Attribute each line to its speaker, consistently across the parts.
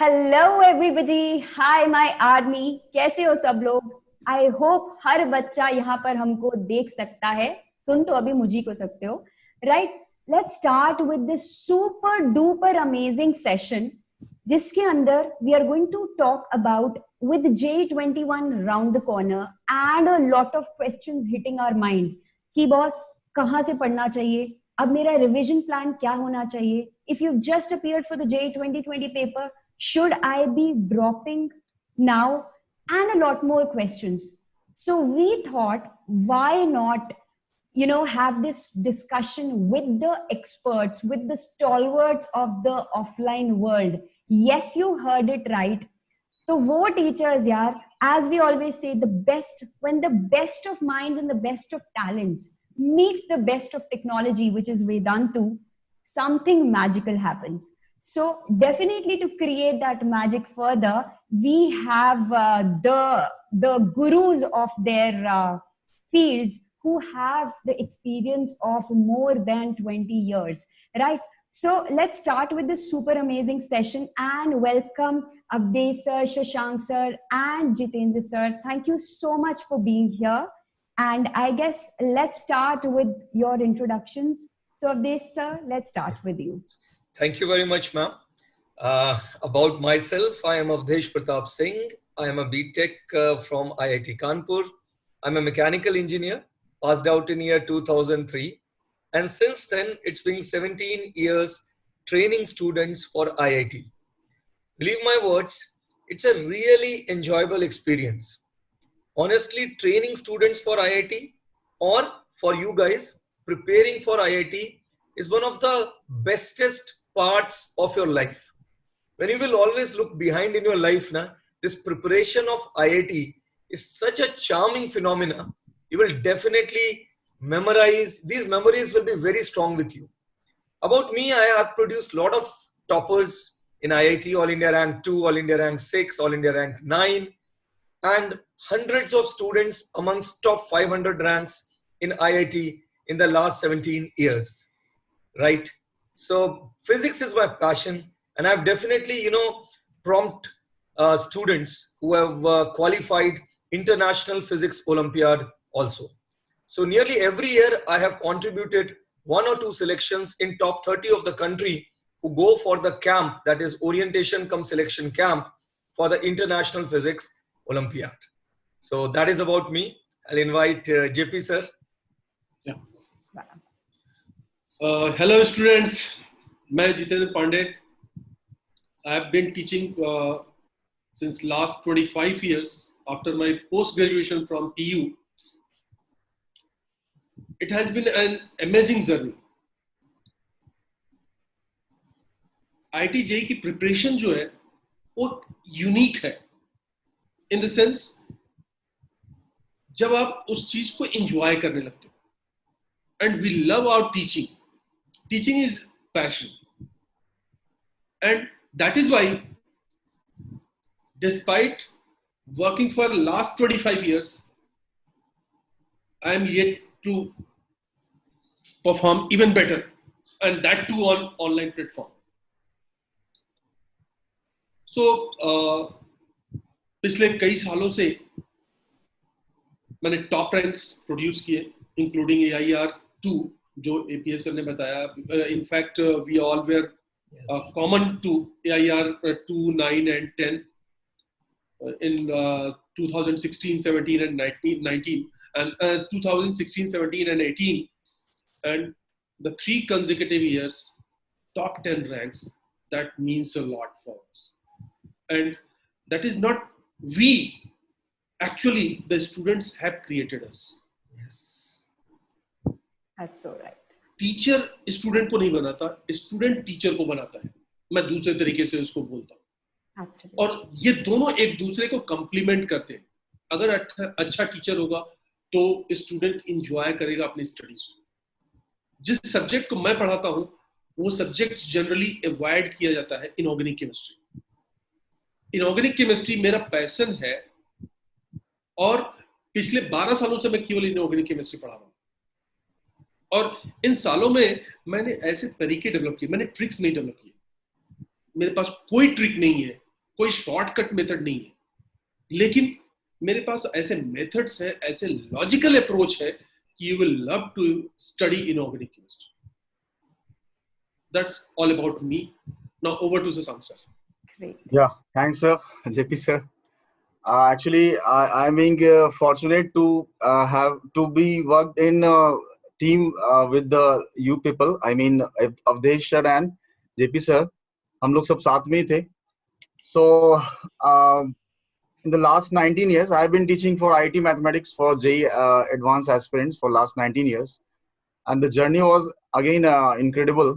Speaker 1: Hello everybody, hi my army. कैसे हो सब लोग? आई होप हर बच्चा यहाँ पर हमको देख सकता है। सुन तो अभी मुझी को सकते हो, right? Let's start with this super duper amazing session, जिसके अंदर we are going to talk about with J21 round the corner and a lot of questions hitting our mind कि बॉस कहाँ से पढ़ना चाहिए, अब मेरा रिविजन प्लान क्या होना चाहिए, if you just appeared for the J2020 paper, should I be dropping now, and a lot more questions. So we thought, why not have this discussion with the experts, with the stalwarts of the offline world. Yes, you heard it right. So wo teachers, yaar, as we always say, the best, when the best of minds and the best of talents meet the best of technology, which is Vedantu, something magical happens. So definitely, to create that magic further, we have the gurus of their fields who have the experience of more than 20 years, right? So let's start with this super amazing session and welcome Abdesh sir, Shashank sir, and Jitendra sir. Thank you so much for being here. And I guess let's start with your introductions. So Abdesh sir, let's start with you.
Speaker 2: Thank you very much, ma'am. About myself, I am Avdesh Pratap Singh. I am a BTech from IIT Kanpur. I'm a mechanical engineer, passed out in year 2003. And since then, it's been 17 years training students for IIT. Believe my words, it's a really enjoyable experience. Honestly, training students for IIT or for you guys preparing for IIT is one of the bestest parts of your life. When you will always look behind in your life, this preparation of IIT is such a charming phenomena. You will definitely memorize, these memories will be very strong with you. About me, I have produced a lot of toppers in IIT, All India Rank 2, All India Rank 6, All India Rank 9, and hundreds of students amongst top 500 ranks in IIT in the last 17 years, right? So physics is my passion, and I've definitely, prompt students who have qualified International Physics Olympiad also. So nearly every year, I have contributed one or two selections in top 30 of the country who go for the camp, that is orientation cum selection camp for the International Physics Olympiad. So that is about me. I'll invite JP sir.
Speaker 3: Yeah. Hello students, मैं Jitendra Pandey. I have been teaching since last 25 years after my post-graduation from PU. It has been an amazing journey. IIT JEE की preparation जो है वो unique है. In the sense, जब आप उस चीज को enjoy करने लगते हो. And we love our teaching. Teaching is passion. And that is why, despite working for the last 25 years, I am yet to perform even better, and that too on online platform. So, पिछले कई सालों से मैंने top ranks produce किए, including AIR 2 जो APS sir ने बताया. In fact, we all were common to AIR 2, 9 and 10 in 2016, 17 and 19, and 2016, 17 and 18, and the 3 consecutive years top 10 ranks. That means a lot for us, and that is not we, actually the students have created us.
Speaker 2: Yes,
Speaker 1: That's so right.
Speaker 3: Teacher student को नहीं बनाता, student teacher को बनाता है. मैं दूसरे तरीके से उसको बोलता हूँ.
Speaker 1: Absolutely.
Speaker 3: और ये दोनों एक दूसरे को कंप्लीमेंट करते हैं. अगर अच्छा टीचर होगा तो स्टूडेंट एंजॉय करेगा अपनी स्टडीज को. जिस सब्जेक्ट को मैं पढ़ाता हूँ वो सब्जेक्ट जनरली अवॉइड किया जाता है इनऑर्गेनिक केमिस्ट्री. इनऑर्गेनिक केमिस्ट्री मेरा पैशन है और पिछले 12 सालों से मैं केवल इनऑर्गेनिक केमिस्ट्री पढ़ा रहा हूँ. और इन सालों में मैंने ऐसे तरीके डेवलप किए, मैंने ट्रिक्स नहीं डेवलप किए. मेरे पास कोई ट्रिक नहीं है कोई शॉर्टकट मेथड नहीं है, लेकिन मेरे पास ऐसे मेथड्स है, ऐसे लॉजिकल अप्रोच है कि you will love to study inorganic chemistry. That's all about me. Now over to Sasank sir.
Speaker 1: Great.
Speaker 4: Yeah, thanks, sir. JP sir. Actually, I'm being fortunate to have to be worked in team with the you people. I mean, Avdesh sir and JP sir. हम लोग सब साथ में ही थे. So, in the last 19 years, I've been teaching for IIT mathematics for JEE advanced aspirants for last 19 years, and the journey was again incredible.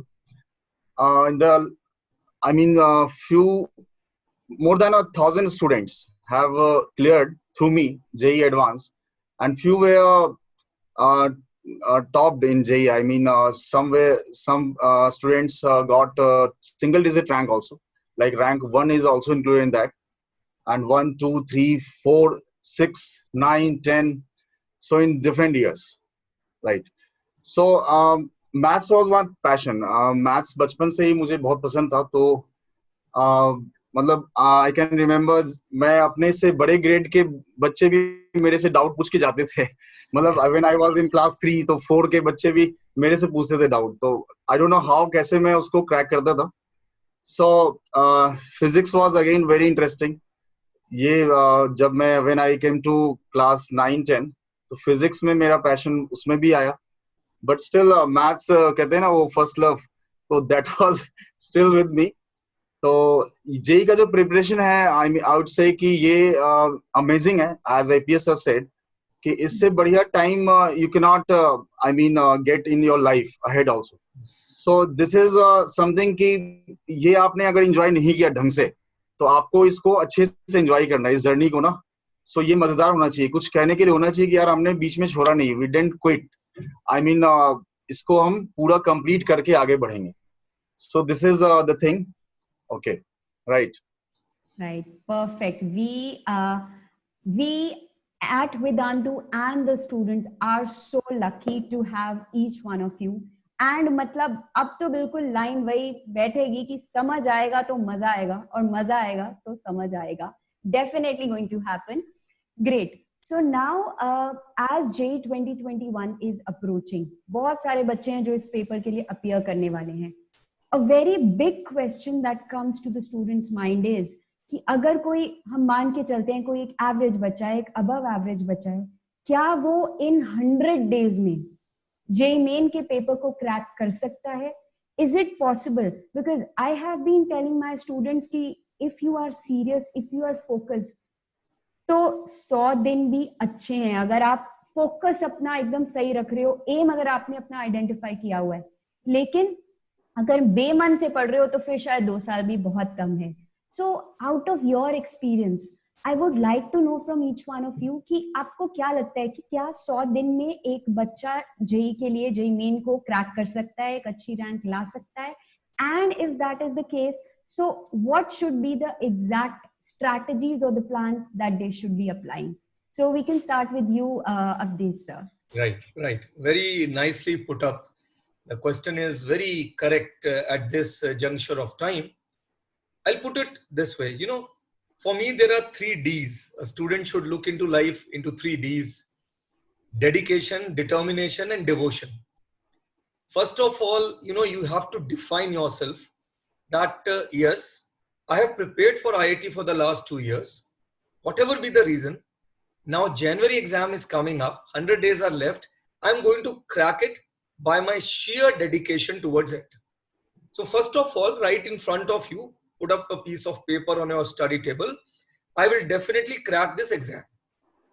Speaker 4: Few more than 1,000 students have cleared through me JEE Advanced, and few were topped in JEE. I mean, some students got single-digit rank also. Like rank 1 is also included in that, and 1, 2, 3, 4, 6, 9, 10. So in different years, right? So maths was one passion. Maths बचपन से ही मुझे बहुत पसंद था. तो मतलब I can remember, मैं अपने से बड़े ग्रेड के बच्चे भी मेरे से डाउट पूछ के जाते थे. मतलब when I was in class 3 तो 4 के बच्चे भी मेरे से पूछते थे डाउट. तो आई डोंट नो हाउ कैसे मैं उसको क्रैक करता था. So physics was again very interesting. ये जब मैं when I came to class 9 10 तो फिजिक्स में मेरा पैशन उसमें भी आया. बट स्टिल मैथ्स कहते हैं ना वो फर्स्ट लव, तो that was still with me. तो जेई का जो प्रिपरेशन है, आई वुड से कि ये अमेजिंग है. एज आईपीएस सर सेड कि इससे बढ़िया time you can not I mean get in your life ahead also. So this is something कि ये आपने अगर एंजॉय नहीं किया ढंग से तो आपको इसको अच्छे से एंजॉय करना है इस जर्नी को ना. सो ये मजेदार होना चाहिए, कुछ कहने के लिए होना चाहिए कि यार हमने बीच में छोड़ा नहीं, we didn't quit. I mean इसको हम पूरा कंप्लीट करके आगे बढ़ेंगे. So this is the thing. Okay, right.
Speaker 1: Right, perfect. We at Vedantu and the students are so lucky to have each one of you. And मतलब अब तो बिल्कुल लाइन वही बैठेगी कि समझ आएगा तो मजा आएगा और मजा आएगा तो समझ आएगा. Definitely going to happen. Great. So now as JEE 2021 is approaching, बहुत सारे बच्चे हैं जो इस पेपर के लिए अपीयर करने वाले हैं. A very big question that comes to the student's mind is कि अगर कोई, हम मान के चलते हैं कोई एक एवरेज बच्चा है, एक अबव एवरेज बच्चा है, क्या वो इन 100 days में जेईई मेन के पेपर को क्रैक कर सकता है? Is it possible? Because I have been telling my students कि if you are serious, if you are focused, तो 100 दिन भी अच्छे हैं अगर आप फोकस अपना एकदम सही रख रहे हो, एम अगर आपने अपना आइडेंटिफाई किया हुआ है. लेकिन अगर बेमन से पढ़ रहे हो तो फिर शायद 2 साल भी बहुत कम है. So out of your experience I would like to know from each one of you कि आपको क्या लगता है कि क्या 100 दिन में एक बच्चा जेईई के लिए, जेईई मेन को क्रैक कर सकता है, एक अच्छी रैंक ला सकता है? And if that is the case, so what should be the exact strategies or the plans that they should be applying? So we can start with you, Avdesh sir.
Speaker 2: Right. Very nicely put up. The question is very correct at this juncture of time. I'll put it this way. You know, for me, there are 3 Ds. A student should look into life into 3 Ds: dedication, determination, and devotion. First of all, you know, you have to define yourself that, yes, I have prepared for IIT for the last 2 years. Whatever be the reason, now January exam is coming up, 100 days are left. I'm going to crack it by my sheer dedication towards it. So first of all, right in front of you, put up a piece of paper on your study table. I will definitely crack this exam.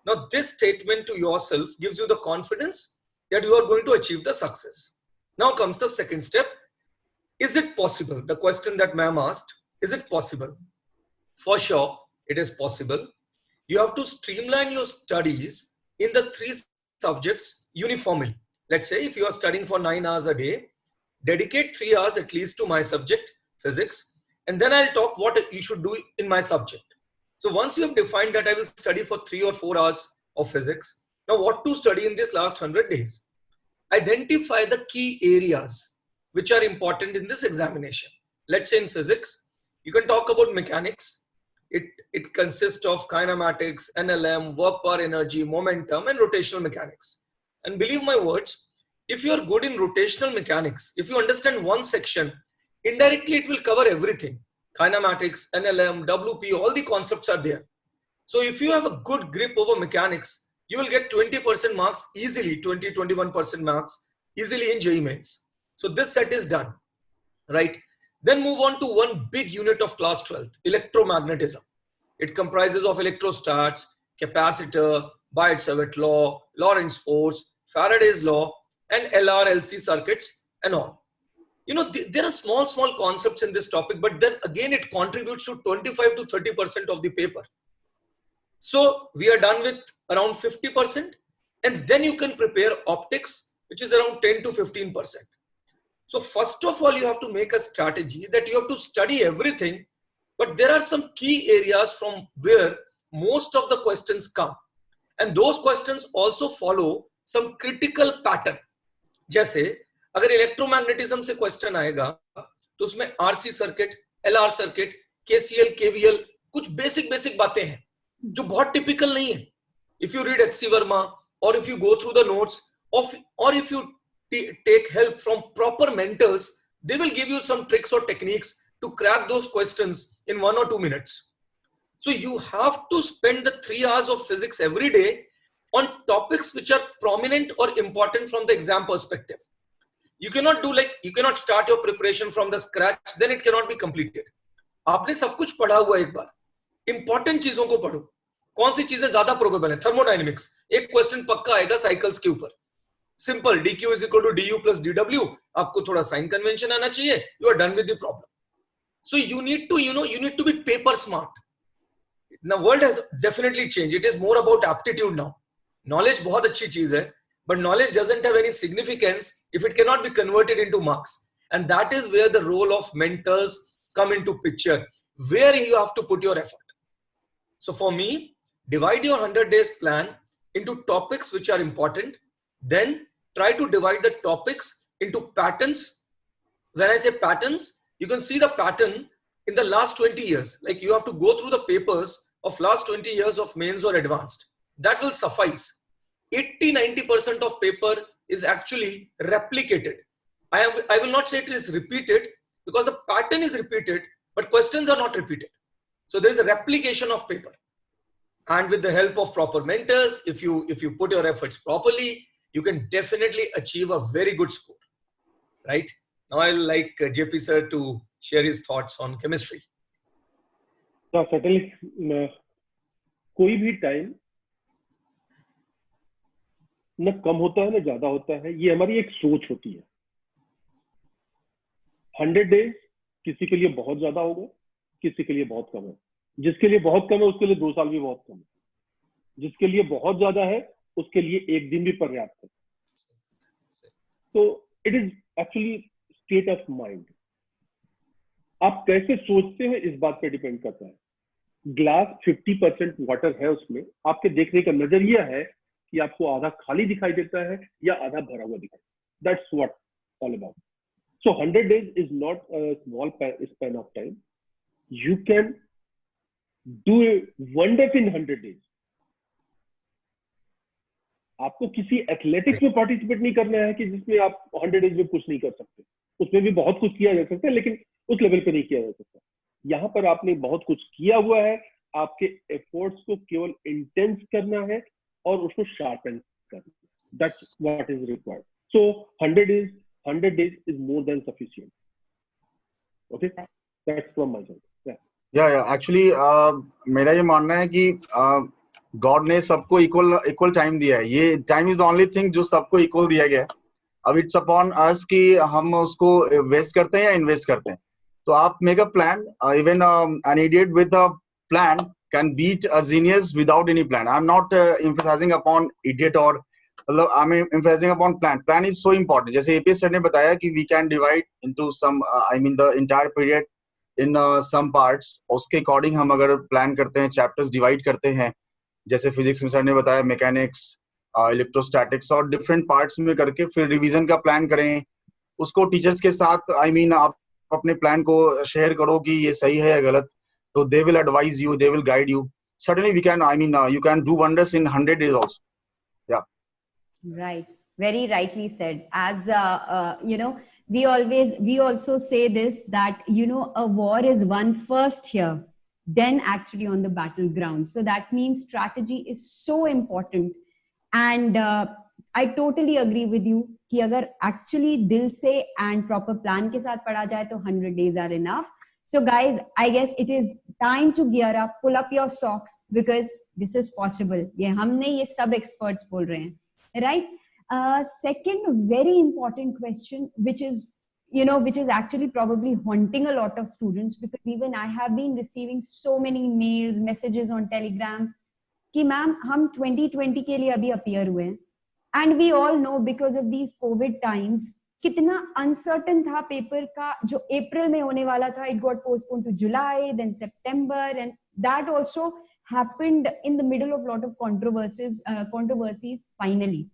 Speaker 2: Now this statement to yourself gives you the confidence that you are going to achieve the success. Now comes the second step. Is it possible? The question that ma'am asked, is it possible? For sure, it is possible. You have to streamline your studies in the 3 subjects uniformly. Let's say if you are studying for 9 hours a day, dedicate 3 hours at least to my subject, physics, and then I'll talk what you should do in my subject. So once you have defined that I will study for 3 or 4 hours of physics, now what to study in this last 100 days? Identify the key areas which are important in this examination. Let's say in physics, you can talk about mechanics, It consists of kinematics, NLM, work power energy, momentum, and rotational mechanics. And believe my words, if you are good in rotational mechanics, if you understand one section, indirectly it will cover everything. Kinematics, NLM, WP, all the concepts are there. So if you have a good grip over mechanics, you will get 20% marks easily, 20-21% marks easily in JEE Mains. So this set is done, right? Then move on to one big unit of class 12th, electromagnetism. It comprises of electrostats, capacitor, Biot-Savart law, Lorentz force, Faraday's law, and LR-LC circuits and all. You know, there are small concepts in this topic, but then again, it contributes to 25 to 30% of the paper. So we are done with around 50%, and then you can prepare optics, which is around 10 to 15%. So first of all, you have to make a strategy that you have to study everything, but there are some key areas from where most of the questions come. And those questions also follow some critical pattern. जैसे अगर electromagnetism से question आएगा तो उसमें RC circuit, LR circuit, KCL, KVL, कुछ basic बातें हैं जो बहुत टिपिकल नहीं है. If you read HC Verma, or if you go through the notes, or if you take help from proper mentors, they will give you some tricks or techniques to crack those questions in 1 or 2 minutes. So you have to spend the 3 hours of physics every day on topics which are prominent or important from the exam perspective. You cannot start your preparation from the scratch, then it cannot be completed. आपने सब कुछ पढ़ा हुआ एक बार, important चीजों को पढ़ो. कौन सी चीजें ज्यादा प्रोबेबल है? थर्मोडायनेमिक्स, एक क्वेश्चन पक्का आएगा साइकिल्स के ऊपर. Simple, dq is equal to du plus dw. आपको थोड़ा साइन कन्वेंशन आना चाहिए. You are done with the problem. So you need to be paper smart. Now world has definitely changed. It is more about aptitude now. Knowledge बहुत अच्छी चीज है, but knowledge doesn't have any significance if it cannot be converted into marks. And that is where the role of mentors come into picture, where you have to put your effort. So for me, divide your 100 days plan into topics which are important. Then try to divide the topics into patterns. When I say patterns, you can see the pattern in the last 20 years. Like you have to go through the papers of last 20 years of mains or advanced. That will suffice. 80-90% of paper is actually replicated. I will not say it is repeated because the pattern is repeated, but questions are not repeated. So there is a replication of paper. And with the help of proper mentors, if you put your efforts properly, you can definitely achieve a very good score, right? Now I'll like JP sir to share his thoughts on chemistry.
Speaker 5: So certainly, कोई भी time न कम होता है न ज्यादा होता है, ये हमारी एक सोच होती है. 100 डेज किसी के लिए बहुत ज्यादा होगा, किसी के लिए बहुत कम है. जिसके लिए बहुत कम है उसके लिए 2 साल भी बहुत कम है. जिसके लिए बहुत ज्यादा है उसके लिए 1 दिन भी पर्याप्त है. तो it is actually state of mind. आप कैसे सोचते हैं इस बात पे डिपेंड करता है. ग्लास 50% वाटर है, उसमें आपके देखने का नजरिया है कि आपको आधा खाली दिखाई देता है या आधा भरा हुआ दिखाई. That's what all about. So 100 days is not a small span of time. You can do wonders in 100 days. आपको किसी एथलेटिक्स में पार्टिसिपेट नहीं करना है कि जिसमें आप 100 डेज में कुछ नहीं कर सकते. उसमें भी बहुत कुछ किया जा सकता है, लेकिन उस लेवल पे नहीं किया जा सकता. यहाँ पर आपने बहुत कुछ किया हुआ है. आपके एफर्ट्स को केवल इंटेंस करना है और उसको शार्पन करना है. That's what is required. So 100 days is more than sufficient. Okay, that's from my side.
Speaker 4: या एक्चुअली मेरा ये मानना है कि गॉड ने सबको इक्वल टाइम दिया है. ये टाइम इज ओनली थिंग जो सबको इक्वल दिया गया है. अब इट्स अपॉन अस कि हम उसको वेस्ट करते हैं या इन्वेस्ट करते हैं. तो आप make a plan. Even an idiot with a plan can beat a genius without any plan. I am not emphasizing upon idiot और मतलब I am emphasizing upon plan. Plan is so important. जैसे APS sir ने बताया कि we can divide into some I mean the entire period in some parts. उसके according हम अगर plan करते हैं, चैप्टर्स डिवाइड करते हैं, जैसे फिजिक्स में सर ने बताया मैकेनिक्स, इलेक्ट्रोस्टैटिक्स और डिफरेंट पार्ट्स में करके फिर रिवीजन का प्लान करें. उसको टीचर्स के साथ आई मीन आप अपने प्लान को शेयर करो कि ये सही है या गलत. So they will advise you, they will guide you. Certainly we can, you can do wonders in 100 days also. Yeah.
Speaker 1: Right. Very rightly said. As we also say this, that a war is won first here, then actually on the battleground. So that means strategy is so important. And I totally agree with you कि अगर actually दिल से and proper plan के साथ पढ़ा जाए तो 100 days are enough. So guys, I guess it is time to gear up, pull up your socks, because this is possible. ये हमने ये सब experts बोल रहे हैं. Right? Second very important question, which is actually probably haunting a lot of students, because even I have been receiving so many mails, messages on Telegram कि ma'am हम 2020 के लिए अभी appear हुए हैं, and we all know because of these COVID times कितना uncertain था paper का, जो अप्रैल में होने वाला था, it got postponed to July, then September, and that also happened in the middle of a lot of controversies finally.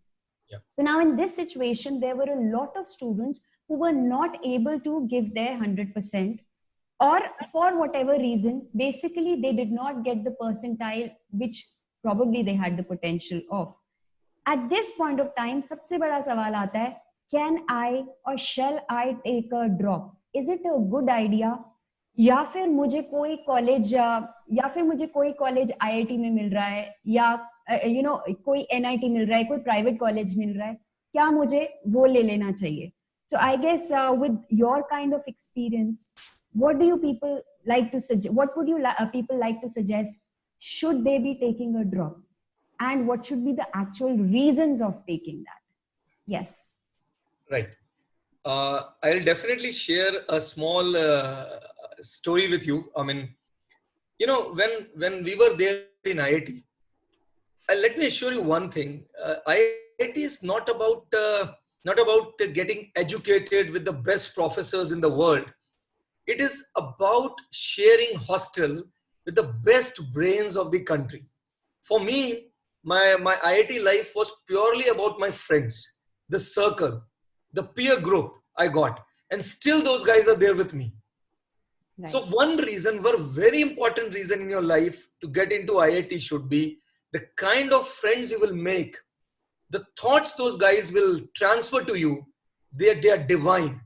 Speaker 2: Yeah.
Speaker 1: So now in this situation, there were a lot of students who were not able to give their 100%, or for whatever reason, basically they did not get the percentile which probably they had the potential of. At this point of time, सबसे बड़ा सवाल आता है, can I or shall I take a drop? Is it a good idea? या फिर मुझे कोई college IIT में मिल रहा है, या कोई NIT मिल रहा है, कोई प्राइवेट कॉलेज मिल रहा है, क्या मुझे वो ले लेना चाहिए? So I guess with your kind of experience, what do you people like to suggest? What would you people like to suggest? Should they be taking a drop? And what should be the actual reasons of taking that? Yes.
Speaker 2: Right. I'll definitely share a small story with you. I mean, when we were there in IIT, let me assure you one thing. IIT is not about getting educated with the best professors in the world. It is about sharing hostel with the best brains of the country. For me, my IIT life was purely about my friends, the circle, the peer group I got, and still those guys are there with me.
Speaker 1: Right.
Speaker 2: So one very important reason in your life to get into IIT should be the kind of friends you will make, the thoughts those guys will transfer to you. They are divine.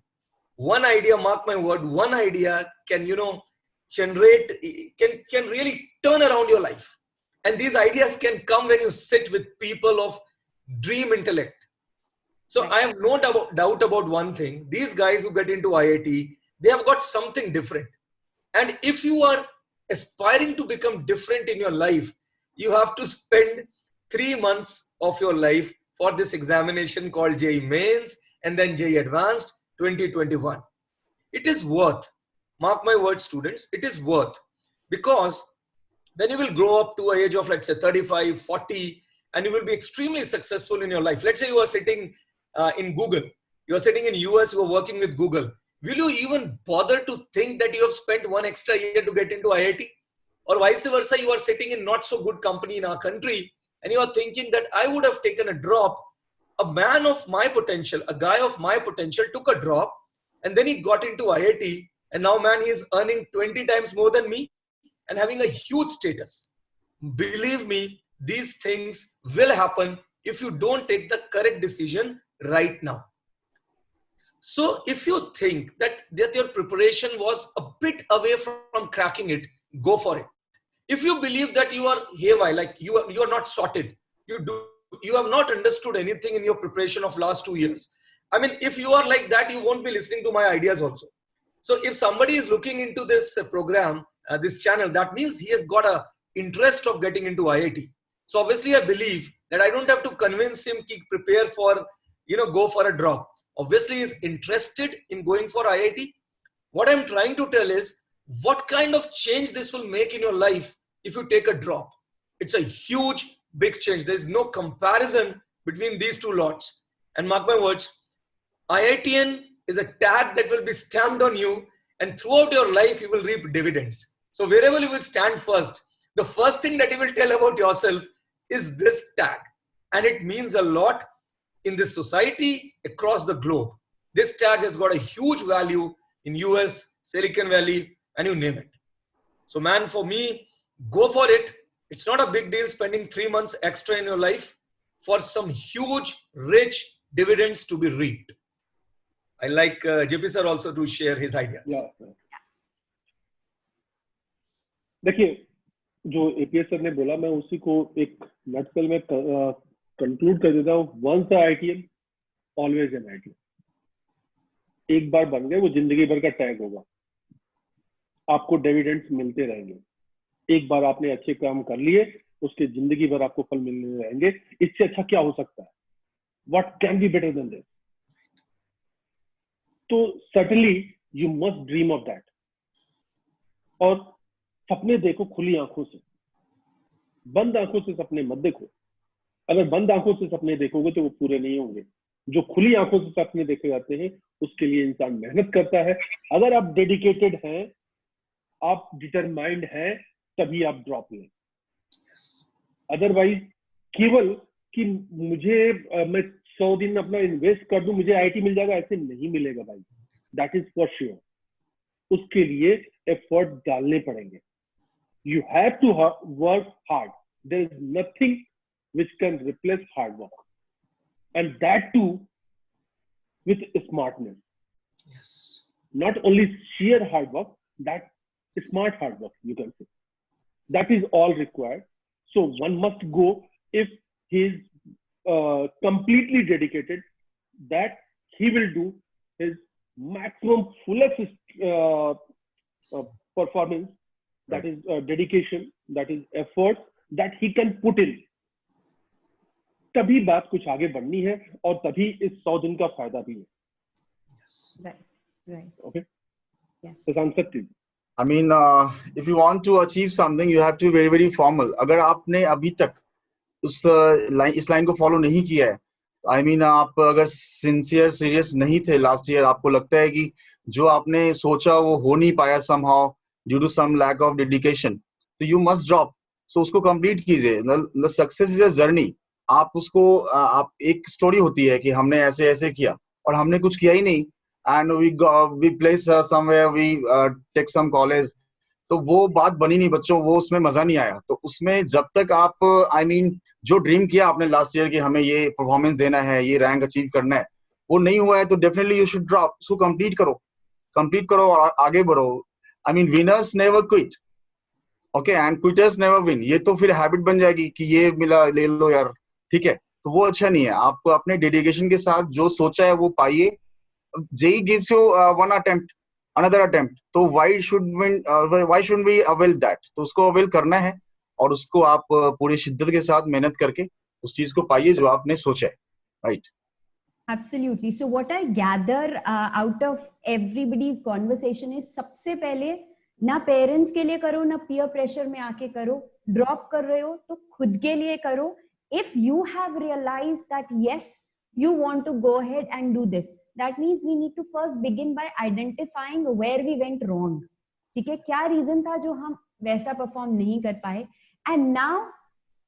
Speaker 2: One idea, mark my word, one idea can generate, can really turn around your life. And these ideas can come when you sit with people of dream intellect. So I have no doubt about one thing. These guys who get into IIT, they have got something different. And if you are aspiring to become different in your life, you have to spend 3 months of your life for this examination called JEE Mains and then JEE Advanced 2021. It is worth, mark my words students, it is worth, because then you will grow up to an age of, let's say, 35, 40, and you will be extremely successful in your life. Let's say you are sitting in Google, you are sitting in US, you are working with Google. Will you even bother to think that you have spent 1 extra year to get into IIT? Or vice versa, you are sitting in not so good company in our country, and you are thinking that I would have taken a drop. A man of my potential, a guy of my potential took a drop, and then he got into IIT, and now man, he is earning 20 times more than me and having a huge status. Believe me, these things will happen if you don't take the correct decision right now. So if you think that your preparation was a bit away from cracking it, go for it. If you believe that you are haywire, like you are not sorted, you have not understood anything in your preparation of last 2 years. I mean, if you are like that, you won't be listening to my ideas also. So if somebody is looking into this program, this channel, that means he has got a interest of getting into IIT. So obviously I believe that I don't have to convince him to prepare for, go for a drop. Obviously he's interested in going for IIT. What I'm trying to tell is what kind of change this will make in your life if you take a drop. It's a huge, big change. There's no comparison between these two lots. And mark my words, IITian is a tag that will be stamped on you, and throughout your life you will reap dividends. So wherever you will stand first, the first thing that you will tell about yourself is this tag. And it means a lot in this society across the globe. This tag has got a huge value in US, Silicon Valley, and you name it. So man, for me, go for it. It's not a big deal spending 3 months extra in your life for some huge, rich dividends to be reaped. I like JP sir also to share his ideas.
Speaker 5: Yeah. देखिए, जो APS sir ने बोला, मैं उसी को एक nutshell में conclude कर देता हूँ. Once a IITian, always an IITian. एक बार बन गए वो जिंदगी भर का टैग होगा. आपको डिविडेंड्स मिलते रहेंगे. एक बार आपने अच्छे काम कर लिए, उसके जिंदगी भर आपको फल मिलने रहेंगे. इससे अच्छा क्या हो सकता है? What can be better than this? तो certainly you must dream of that. और सपने देखो खुली आंखों से. बंद आंखों से सपने मत देखो. अगर बंद आंखों से सपने देखोगे तो वो पूरे नहीं होंगे. जो खुली आंखों से सपने देखे जाते हैं, उसके लिए इंसान मेहनत करता है. अगर आप डेडिकेटेड हैं, आप डिटरमाइंड हैं, तभी आप ड्रॉप लें. अदरवाइज केवल कि मुझे मैं 100 दिन अपना इन्वेस्ट कर दूं, मुझे आईटी मिल जाएगा, ऐसे नहीं मिलेगा भाई. That is for sure. उसके लिए एफर्ट डालने पड़ेंगे. You have to work hard. There is nothing which can replace hard work, and that too with smartness.
Speaker 2: Yes.
Speaker 5: Not only sheer hard work, that smart hard work, you can say. That is all required. So one must go, if he is completely dedicated, that he will do his maximum fullest performance. That is dedication, that is effort that he can put in. तभी बात कुछ आगे बढ़नी है, और तभी इस 100 दिन का फायदा भी है.
Speaker 1: Right.
Speaker 5: Okay.
Speaker 1: Yes.
Speaker 4: I mean, if you want to achieve something, you have to be very, very formal. अगर आपने अभी तक इस लाइन को फॉलो नहीं किया है, I mean, आप अगर सिंसियर सीरियस नहीं थे लास्ट ईयर, आपको लगता है कि जो आपने सोचा वो हो नहीं पाया somehow due to some lack of dedication, तो you must drop. So उसको कंप्लीट कीजिए. The success is a journey. आप उसको आप एक स्टोरी होती है कि हमने ऐसे ऐसे किया और हमने कुछ किया ही नहीं, and we place somewhere, we take some college, तो वो बात बनी नहीं बच्चों, वो उसमें मजा नहीं आया. तो उसमें जब तक आप आई मीन जो ड्रीम किया आपने लास्ट ईयर कि हमें ये परफॉर्मेंस देना है, ये रैंक अचीव करना है, वो नहीं हुआ है, तो डेफिनेटली यू शुड ड्रॉप. उसको कंप्लीट करो और आगे बढ़ो. I mean winners never quit, okay, and quitters never win. ये तो फिर हैबिट बन जाएगी कि ये मिला ले लो यार, ठीक है, तो वो अच्छा नहीं है. आप अपने डेडिकेशन के साथ जो सोचा है वो पाइए. JEE gives you one attempt, another attempt, तो why should we avail that? तो उसको अवेल करना है, और उसको आप पूरी शिद्दत के साथ मेहनत करके उस चीज को पाइए जो आपने सोचा है. Right.
Speaker 1: Absolutely. So what I gather out of everybody's conversation is, सबसे पहले ना पेरेंट्स के लिए करो, ना पीयर प्रेशर में आके करो. ड्रॉप कर रहे हो तो खुद के लिए करो. If you have realized that yes, you want to go ahead and do this, that means we need to first begin by identifying where we went wrong. ठीक है, क्या रीजन था जो हम वैसा परफॉर्म नहीं कर पाए, and now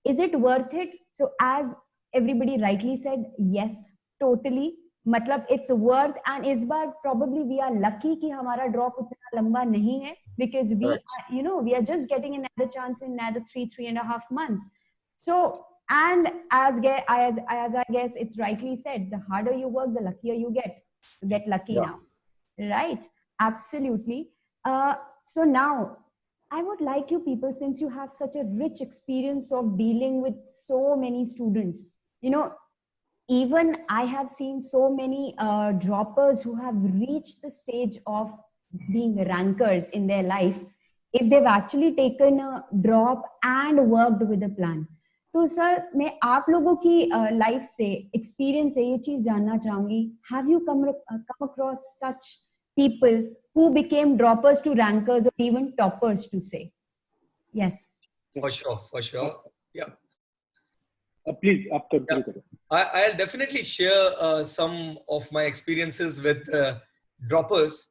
Speaker 1: is it worth it? So as everybody rightly said, yes, totally. मतलब it's worth, and इस बार probably we are lucky कि हमारा ड्रॉप उतना लंबा नहीं है, because we are, we are just getting another chance in another 3.5 months. So, and as I guess it's rightly said, the harder you work, the luckier you get. You get lucky now, right? Absolutely. So now I would like you people, since you have such a rich experience of dealing with so many students, even I have seen so many droppers who have reached the stage of being rankers in their life, if they've actually taken a drop and worked with a plan. तो sir, मैं आप लोगों की life से, experience से ये चीज जानना चाहूंगी. Have you come across such people who became droppers to rankers or even toppers, to say? Yes.
Speaker 2: For sure. Yeah.
Speaker 5: Please, आप continue करो.
Speaker 2: I'll definitely share some of my experiences with droppers.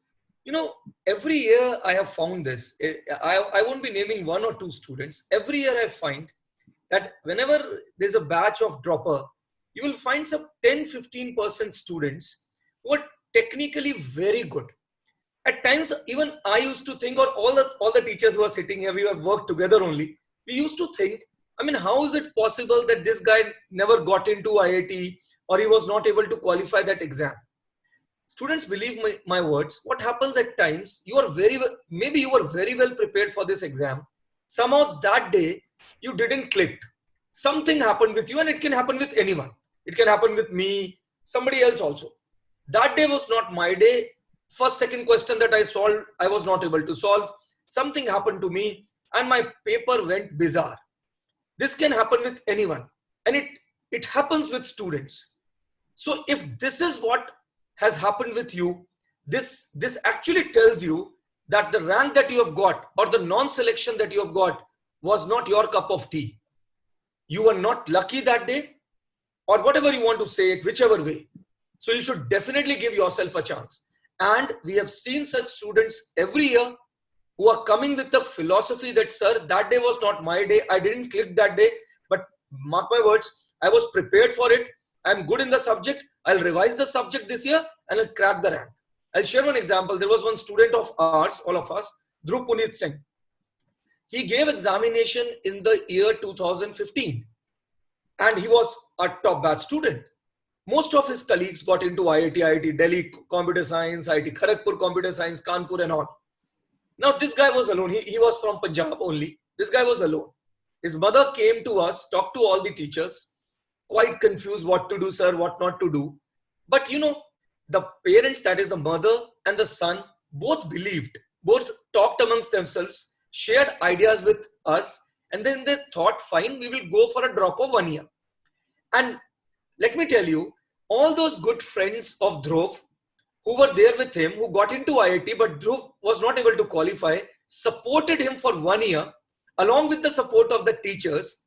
Speaker 2: Every year I have found this. I won't be naming one or two students. Every year I find that whenever there's a batch of dropper, you will find some 10-15% students who are technically very good. At times, even I used to think, or all the teachers who are sitting here, we have worked together only. We used to think, I mean, how is it possible that this guy never got into IIT, or he was not able to qualify that exam? Students, believe my words. What happens at times, you are maybe you were very well prepared for this exam. Somehow that day, you didn't click. Something happened with you, and it can happen with anyone. It can happen with me, somebody else also. That day was not my day. First, second question that I solved, I was not able to solve. Something happened to me, and my paper went bizarre. This can happen with anyone, and it happens with students. So if this is what has happened with you, this actually tells you that the rank that you have got, or the non-selection that you have got, was not your cup of tea. You were not lucky that day, or whatever you want to say it, whichever way. So you should definitely give yourself a chance. And we have seen such students every year who are coming with the philosophy that, sir, that day was not my day. I didn't click that day, but mark my words, I was prepared for it. I'm good in the subject. I'll revise the subject this year and I'll crack the rank. I'll share one example. There was one student of ours, all of us, Dhruv Puneet Singh. He gave examination in the year 2015 and he was a top batch student. Most of his colleagues got into IIT Delhi Computer Science, IIT Kharagpur Computer Science, Kanpur and all. Now this guy was alone. He was from Punjab only. This guy was alone. His mother came to us, talked to all the teachers, quite confused what to do, sir, what not to do. But you know, the parents, that is the mother and the son, both believed, both talked amongst themselves, shared ideas with us, and then they thought, fine, we will go for a drop of 1 year. And let me tell you, all those good friends of Dhruv who were there with him, who got into IIT, but Dhruv was not able to qualify, supported him for 1 year, along with the support of the teachers,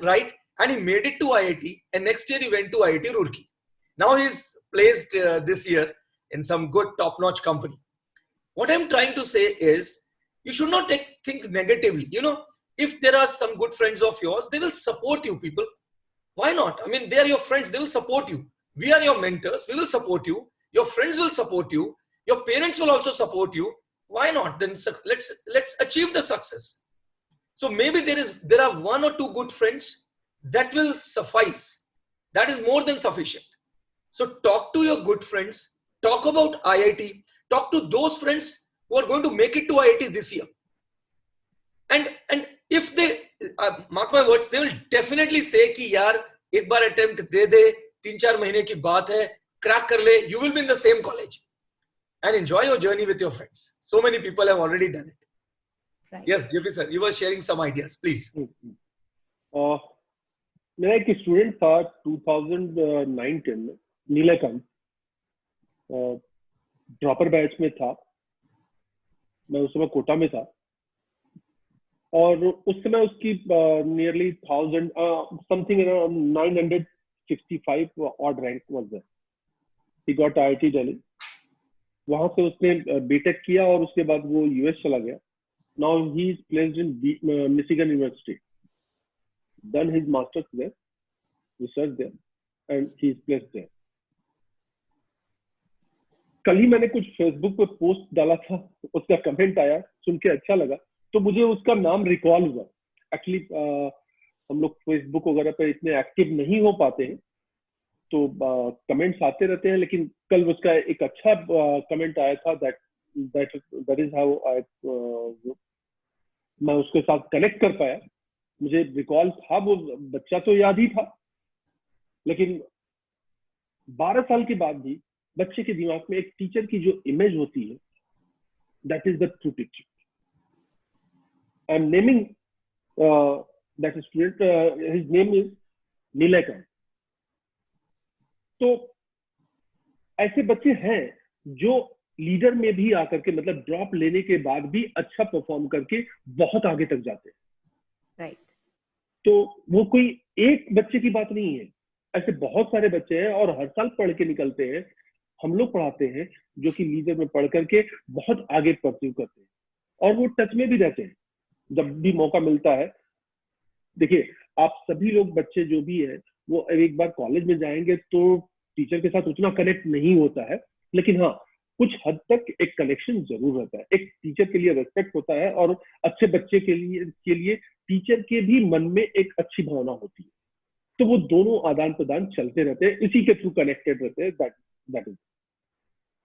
Speaker 2: right? And he made it to IIT, and next year he went to IIT Roorkee. Now he's placed this year in some good top-notch company. What I'm trying to say is, you should not think negatively. You know, if there are some good friends of yours, they will support you, people. Why not? I mean, they are your friends. They will support you. We are your mentors. We will support you. Your friends will support you. Your parents will also support you. Why not? Then let's achieve the success. So maybe there are 1 or 2 good friends that will suffice. That is more than sufficient. So talk to your good friends. Talk about IIT. Talk to those friends who are going to make it to IIT this year. And if they mark my words, they will definitely say कि यार एक बार attempt दे दे, 3-4 महीने की बात है, crack कर ले, you will be in the same college and enjoy your journey with your friends. So many people have already done it. Right. Yes, JP sir, you were sharing some ideas, please.
Speaker 5: मेरा एक student था 2009-10 में, Neelkanth, dropper batch में था. मैं उस समय कोटा में था और उस समय उसकी nearly 1000 something 965 odd rank was there. He got IIT Delhi. वहां से उसने बीटेक किया और उसके बाद वो यूएस चला गया. Now he is placed in Michigan university. done his master's there, research there, and he is placed there. कल ही मैंने कुछ फेसबुक पे पोस्ट डाला था, उसका कमेंट आया, सुन के अच्छा लगा, तो मुझे उसका नाम रिकॉल हुआ. एक्चुअली हम लोग फेसबुक वगैरह पे इतने एक्टिव नहीं हो पाते हैं, तो कमेंट्स आते रहते हैं, लेकिन कल उसका एक अच्छा कमेंट आया था. दैट इज हाउ आई मैं उसके साथ कनेक्ट कर पाया. मुझे रिकॉल था, वो बच्चा तो याद ही था, लेकिन 12 साल के बाद भी बच्चे के दिमाग में एक टीचर की जो इमेज होती है, that is the true teacher. I am naming that student, his name is Neelkanth. तो ऐसे बच्चे हैं जो लीडर में भी आकर के, मतलब ड्रॉप लेने के बाद भी अच्छा परफॉर्म करके बहुत आगे तक जाते हैं.
Speaker 1: राइट.
Speaker 5: तो वो कोई एक बच्चे की बात नहीं है, ऐसे बहुत सारे बच्चे हैं और हर साल पढ़ के निकलते हैं. हम लोग पढ़ाते हैं जो कि लीडर में पढ़ करके बहुत आगे परस्यू करते हैं और वो टच में भी रहते हैं जब भी मौका मिलता है. देखिए, आप सभी लोग बच्चे जो भी है, वो एक बार कॉलेज में जाएंगे तो टीचर के साथ उतना कनेक्ट नहीं होता है, लेकिन हाँ, कुछ हद तक एक कनेक्शन जरूर रहता है, एक टीचर के लिए रेस्पेक्ट होता है और अच्छे बच्चे के लिए टीचर के भी मन में एक अच्छी भावना होती है, तो वो दोनों आदान प्रदान चलते रहते हैं, इसी के थ्रू कनेक्टेड रहते हैं. That is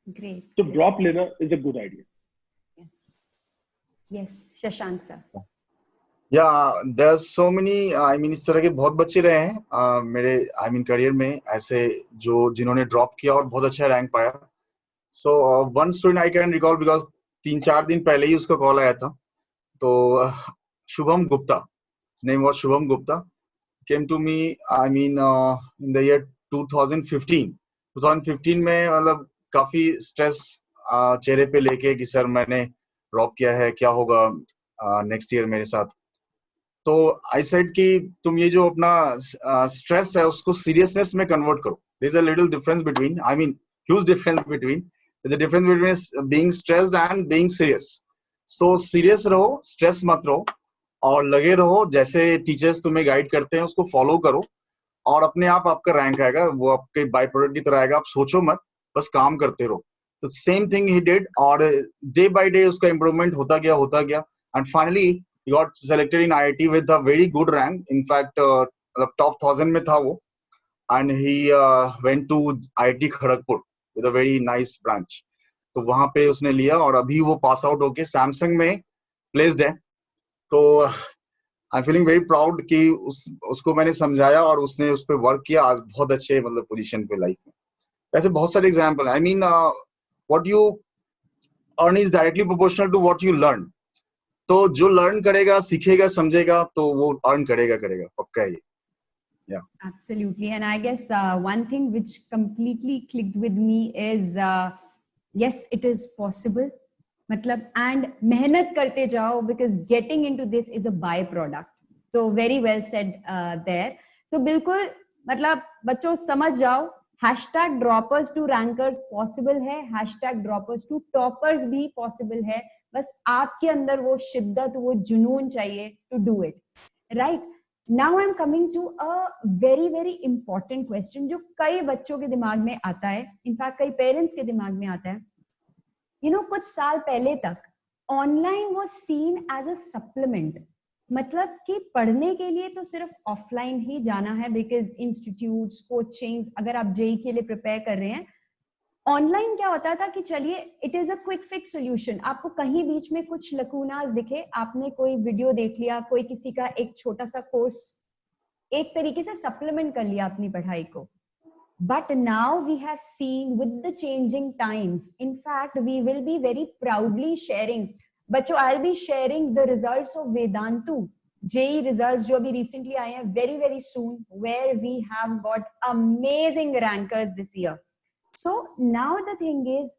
Speaker 1: great.
Speaker 5: तो ड्रॉप लेना is a good idea.
Speaker 1: Yes, Shashank sir.
Speaker 4: Yeah there so many, I mean इस तरह के बहुत बच्चे रहे हैं मेरे आई मीन करियर में ऐसे जो जिन्होंने ड्रॉप किया और बहुत अच्छा रैंक पाया. So one student I can recall because 3-4 दिन पहले ही उसका कॉल आया था. तो Shubham Gupta, his name was Shubham Gupta, came to me I mean in the year 2015 में मतलब काफी स्ट्रेस चेहरे पे लेके कि सर मैंने ड्रॉप किया है, क्या होगा नेक्स्ट ईयर मेरे साथ. तो आई सेड कि तुम ये जो अपना स्ट्रेस है उसको सीरियसनेस में कन्वर्ट करो. There is a little difference between, I mean huge difference between, there is a difference between being stressed and being serious. So serious रहो, स्ट्रेस मत रहो और लगे रहो, जैसे टीचर्स तुम्हें गाइड करते हैं उसको फॉलो करो और अपने आप आपका रैंक आएगा, वो आपके बाय प्रोडक्ट की तरह आएगा. आप सोचो मत, बस काम करते रहो. तो सेम थिंग ही डिड और डे बाय डे उसका इंप्रूवमेंट होता गया and finally he got selected in IIT with a very good rank. In fact, top 1000 में था वो, and he went to IIT Kharagpur with a very nice branch. तो वहाँ पे उसने लिया और अभी वो पास आउट होके सैमसंग में प्लेस्ड है. तो I am feeling very proud कि उसको मैंने समझाया और उसने उस पर वर्क किया. आज बहुत अच्छे मतलब पोजीशन पे लाइफ में. ऐसे बहुत सारे example. I mean what you earn is directly proportional to what you learn. तो जो लर्न करेगा, सीखेगा, समझेगा तो वो अर्न करेगा पक्का है ये.
Speaker 1: Absolutely. And I guess one thing which completely clicked with me is yes, it is possible. मतलब and मेहनत करते जाओ because getting into this is a byproduct. So very well said there. So बिल्कुल मतलब बच्चों समझ जाओ, hashtag droppers to rankers possible है, hashtag droppers to toppers भी possible है. बस आपके अंदर वो शिद्दत, वो जुनून चाहिए to do it. Right? Now I'm coming to a very very important question जो कई बच्चों के दिमाग में आता है, इनफैक्ट कई पेरेंट्स के दिमाग में आता है. कुछ साल पहले तक online was seen as a supplement. मतलब कि पढ़ने के लिए तो सिर्फ ऑफलाइन ही जाना है बिकॉज इंस्टीट्यूट्स, कोचिंग्स, अगर आप जेई के लिए प्रिपेयर कर रहे हैं, ऑनलाइन क्या होता था कि चलिए it is a quick fix solution. आपको कहीं बीच में कुछ लकूनास दिखे, आपने कोई वीडियो देख लिया, कोई किसी का एक छोटा सा कोर्स, एक तरीके से सप्लीमेंट कर लिया अपनी पढ़ाई को. But now we have seen with the changing times, in fact, we will be very proudly sharing. बच्चों, I'll be sharing the results of Vedantu JEE results जो अभी recently आए हैं very very soon, where we have got amazing rankers this year. So now the thing is,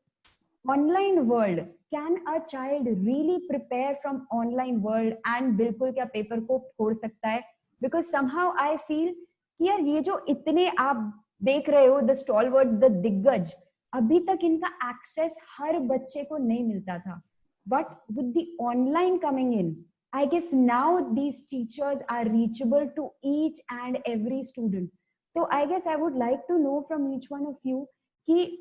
Speaker 1: online world, can a child really prepare from online world and बिल्कुल क्या paper को फोड़ सकता है? Because somehow I feel कि यार ये जो इतने आप देख रहे हो द स्टॉलवर्ड्स, द दिग्गज, अभी तक इनका एक्सेस हर बच्चे को नहीं मिलता था. But with the online coming in, I guess now these teachers are reachable to each and every student. तो I guess I would like to know from each one of you कि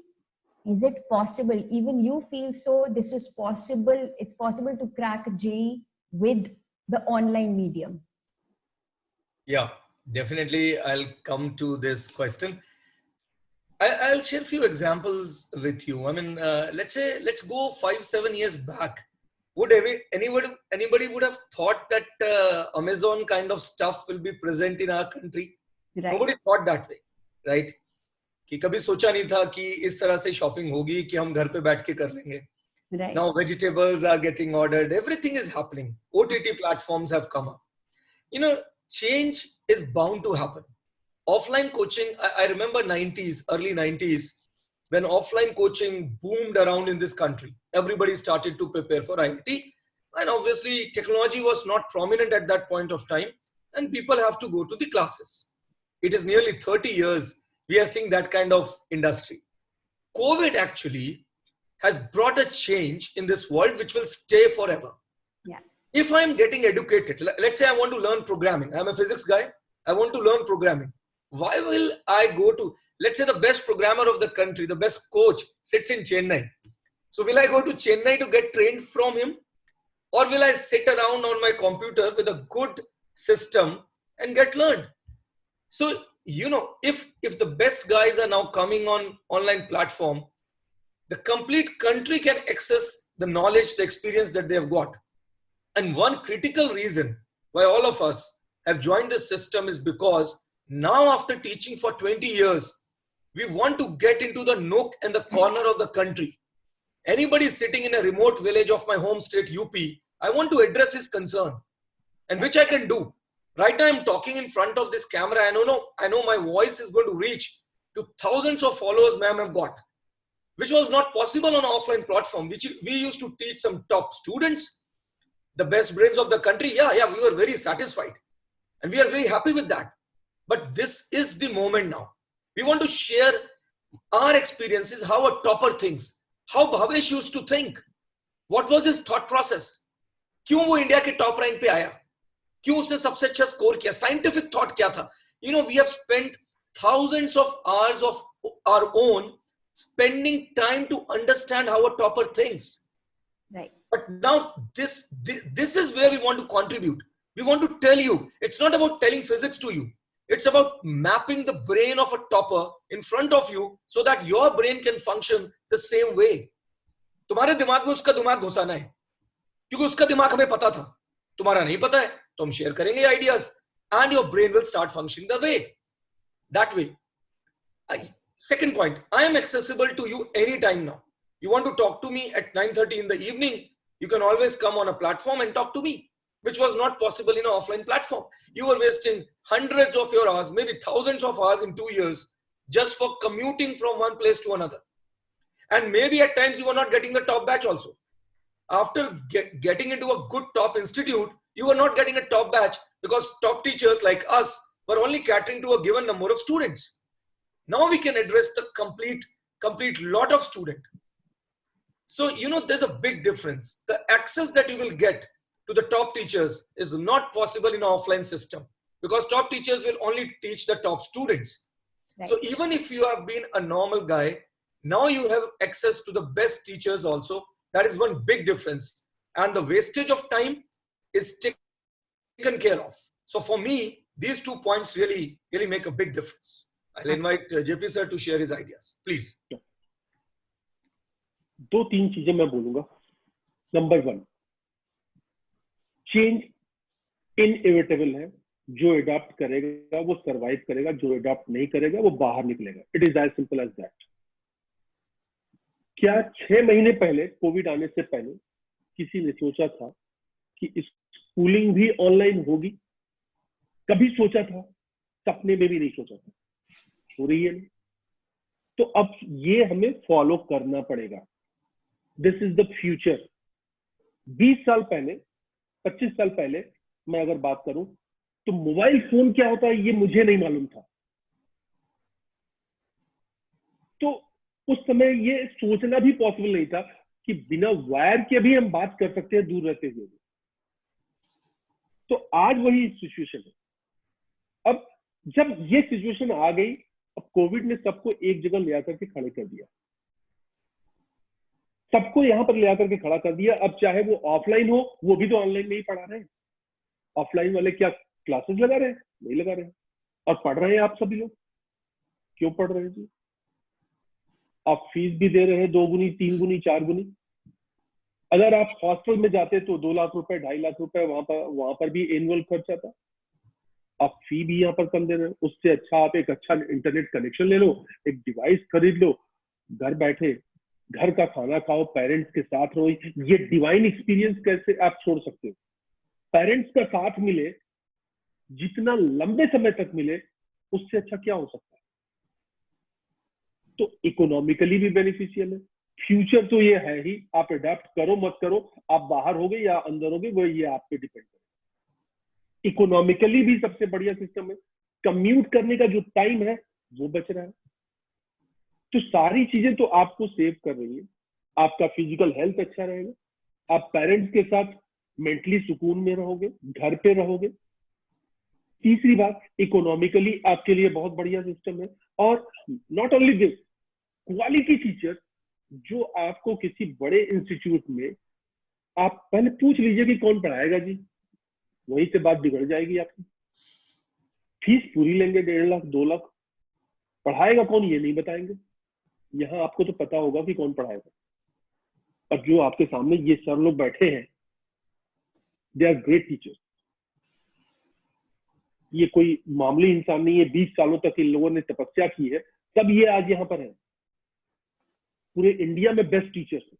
Speaker 1: is it possible, even you feel so, this is possible, it's possible to crack JEE with the online medium?
Speaker 2: Yeah, definitely I'll come to this question. I'll share a few examples with you. I mean, let's go 5-7 years back. Would anybody would have thought that Amazon kind of stuff will be present in our country?
Speaker 1: Right.
Speaker 2: Nobody thought that way, right? कि कभी सोचा नहीं था कि इस तरह से shopping होगी कि हम घर पे बैठ के कर लेंगे.
Speaker 1: Right.
Speaker 2: Now vegetables are getting ordered. Everything is happening. OTT platforms have come up. Change is bound to happen. Offline coaching, I remember early 90s, when offline coaching boomed around in this country. Everybody started to prepare for IIT. And obviously, technology was not prominent at that point of time. And people have to go to the classes. It is nearly 30 years we are seeing that kind of industry. COVID actually has brought a change in this world which will stay forever.
Speaker 1: Yeah.
Speaker 2: If I'm getting educated, let's say I want to learn programming. I'm a physics guy. I want to learn programming. Why will I go to, let's say the best programmer of the country, the best coach sits in Chennai. So will I go to Chennai to get trained from him? Or will I sit around on my computer with a good system and get learned? So, if the best guys are now coming on online platform, the complete country can access the knowledge, the experience that they have got. And one critical reason why all of us have joined this system is because now, after teaching for 20 years, we want to get into the nook and the corner of the country. Anybody sitting in a remote village of my home state, UP, I want to address his concern, and which I can do. Right now, I'm talking in front of this camera. I know my voice is going to reach to thousands of followers, ma'am, I've got, which was not possible on an offline platform, which we used to teach some top students, the best brains of the country. Yeah, we were very satisfied. And we are very happy with that. But this is the moment now. We want to share our experiences, how a topper thinks, how Bhavesh used to think. What was his thought process? क्यों वो India के top rank पे आया? क्यों उसने सबसे अच्छा score किया? साइंटिफिक थॉट क्या था? We have spent thousands of hours of our own spending time to understand how a topper thinks.
Speaker 1: Right.
Speaker 2: But now this is where we want to contribute. We want to tell you, it's not about telling physics to you. It's about mapping the brain of a topper in front of you so that your brain can function the same way. तुम्हारे दिमाग में उसका दिमाग घुसाना है, क्योंकि उसका दिमाग हमें पता था, तुम्हारा नहीं पता है, तो हम शेयर करेंगे ideas, and your brain will start functioning that way. Second point, I am accessible to you anytime now. You want to talk to me at 9:30 in the evening, you can always come on a platform and talk to me, which was not possible in an offline platform. You were wasting hundreds of your hours, maybe thousands of hours in 2 years, just for commuting from one place to another. And maybe at times you were not getting the top batch also. After getting into a good top institute, you were not getting a top batch because top teachers like us were only catering to a given number of students. Now we can address the complete lot of students. So, there's a big difference. The access that you will get to the top teachers is not possible in an offline system because top teachers will only teach the top students. Right. So even if you have been a normal guy, now you have access to the best teachers also. That is one big difference. And the wastage of time is taken care of. So for me, these 2 points really make a big difference. I'll invite JP sir to share his ideas. Please.
Speaker 5: 2-3 चीजें मैं बोलूंगा. Number 1, change inevitable है. जो adopt करेगा वो survive करेगा, जो adopt नहीं करेगा वो बाहर निकलेगा. It is as simple as that. क्या 6 महीने पहले, कोविड आने से पहले, किसी ने सोचा था कि स्कूलिंग भी ऑनलाइन होगी? कभी सोचा था? सपने में भी नहीं सोचा था. हो रही है. तो अब ये हमें फॉलो करना पड़ेगा. This is the future. 20 साल पहले, 25 साल पहले मैं अगर बात करूं तो मोबाइल फोन क्या होता है ये मुझे नहीं मालूम था. तो उस समय ये सोचना भी पॉसिबल नहीं था कि बिना वायर के भी हम बात कर सकते हैं दूर रहते हुए. तो आज वही सिचुएशन है. अब जब ये सिचुएशन आ गई, अब कोविड ने सबको एक जगह ले आकर के खड़े कर दिया. सबको यहां पर ले आकर के खड़ा कर दिया. अब चाहे वो ऑफलाइन हो, वो भी तो ऑनलाइन में ही पढ़ा रहे हैं. ऑफलाइन वाले क्या क्लासेस लगा रहे हैं? नहीं लगा रहे हैं. और पढ़ रहे हैं आप सभी लोग. क्यों पढ़ रहे हैं जी? आप फीस भी दे रहे हैं 2 गुनी, 3 गुनी, 4 गुनी. अगर आप हॉस्टल में जाते तो 2 लाख रुपए, 2.5 लाख रुपए वहां पर भी एनुअल खर्च आता. आप फी भी यहाँ पर कम दे रहे हो. उससे अच्छा आप एक अच्छा इंटरनेट कनेक्शन ले लो, एक डिवाइस खरीद लो, घर बैठे घर का खाना खाओ, पेरेंट्स के साथ रहो. ये डिवाइन एक्सपीरियंस कैसे आप छोड़ सकते हो? पेरेंट्स का साथ मिले, जितना लंबे समय तक मिले, उससे अच्छा क्या हो सकता है? तो इकोनॉमिकली भी बेनिफिशियल है. फ्यूचर तो ये है ही. आप अडॉप्ट करो मत करो, आप बाहर होगे या अंदर होगे, वो ये आप पे डिपेंड करेगा. इकोनॉमिकली भी सबसे बढ़िया सिस्टम है. कम्यूट करने का जो टाइम है वो बच रहा है. तो सारी चीजें तो आपको सेव कर रही है. आपका फिजिकल हेल्थ अच्छा रहेगा. आप पेरेंट्स के साथ मेंटली सुकून में रहोगे, घर पे रहोगे. तीसरी बात, इकोनॉमिकली आपके लिए बहुत बढ़िया सिस्टम है. और not only this, quality teacher जो आपको किसी बड़े इंस्टीट्यूट में आप पहले पूछ लीजिए कि कौन पढ़ाएगा जी, वहीं से बात बिगड़ जाएगी आपकी। फीस पूरी लेंगे 1.5 लाख 2 लाख, पढ़ाएगा कौन ये नहीं बताएंगे। यहाँ आपको तो पता होगा कि कौन पढ़ाएगा, और जो आपके सामने ये सर लोग बैठे हैं, दे आर ग्रेट टीचर्स। ये कोई मामूली इंसान नहीं है, 20 सालों तक इन लोगों ने तपस्या की है, तब ये आज यहाँ पर है। पूरे इंडिया में बेस्ट टीचर्स हैं।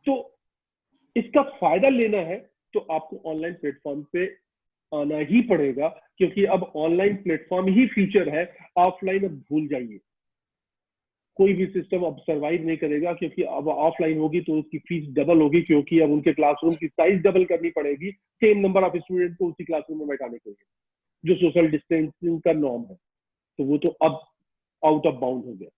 Speaker 5: तो इसका फायदा लेना है तो आपको ऑनलाइन प्लेटफॉर्म पे आना ही पड़ेगा, क्योंकि अब ऑनलाइन प्लेटफॉर्म ही फ्यूचर है। ऑफलाइन अब भूल जाइए, कोई भी सिस्टम अब सर्वाइव नहीं करेगा, क्योंकि अब ऑफलाइन होगी तो उसकी फीस डबल होगी, क्योंकि अब उनके क्लासरूम की साइज डबल करनी पड़ेगी सेम नंबर ऑफ स्टूडेंट को उसी क्लासरूम में बैठाने के लिए, जो सोशल डिस्टेंसिंग का नॉर्म है। तो वो तो अब आउट ऑफ बाउंड हो गया।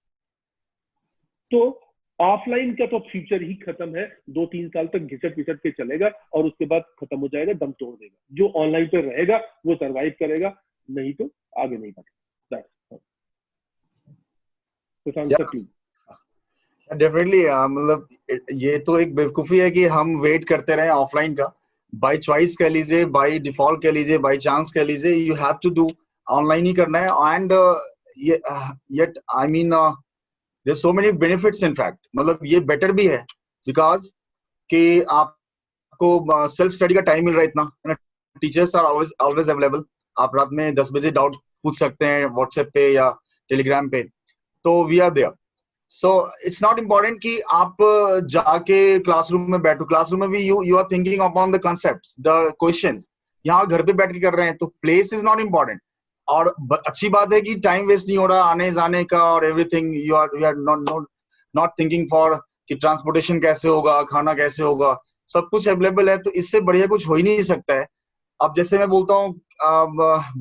Speaker 5: तो ऑफलाइन का तो फ्यूचर ही खत्म है, 2-3 साल तक घिसट पिसट के चलेगा और उसके बाद खत्म हो जाएगा, दम तोड़ देगा। जो ऑनलाइन पे रहेगा वो सरवाइव करेगा, नहीं तो आगे नहीं बढ़ेगा।
Speaker 4: डेफिनेटली मतलब ये तो एक बेवकूफी है कि हम वेट करते रहे ऑफलाइन का। बाय चॉइस कह लीजिए, बाय डिफॉल्ट कह लीजिए, बाय चांस कह लीजिए, you have to do online ही करना है। And yet I mean there so many benefits in fact, मतलब ये बेटर भी है बिकॉज कि आपको सेल्फ स्टडी का टाइम मिल रहा है इतना, टीचर्स आर ऑलवेज अवेलेबल। आप रात में 10 बजे डाउट पूछ सकते हैं व्हाट्सएप पे या टेलीग्राम पे, तो we are there. So it's not important कि आप जाके क्लासरूम में बैठो, क्लासरूम में भी you are thinking upon the concepts, the questions. यहाँ घर पे बैठ के कर रहे हैं, तो प्लेस इज नॉट इम्पोर्टेंट। और अच्छी बात है कि टाइम वेस्ट नहीं हो रहा आने जाने का और everything. You are not thinking for कि ट्रांसपोर्टेशन कैसे होगा, खाना कैसे होगा, सब कुछ अवेलेबल है। तो इससे बढ़िया कुछ हो ही नहीं सकता है। अब जैसे मैं बोलता हूँ,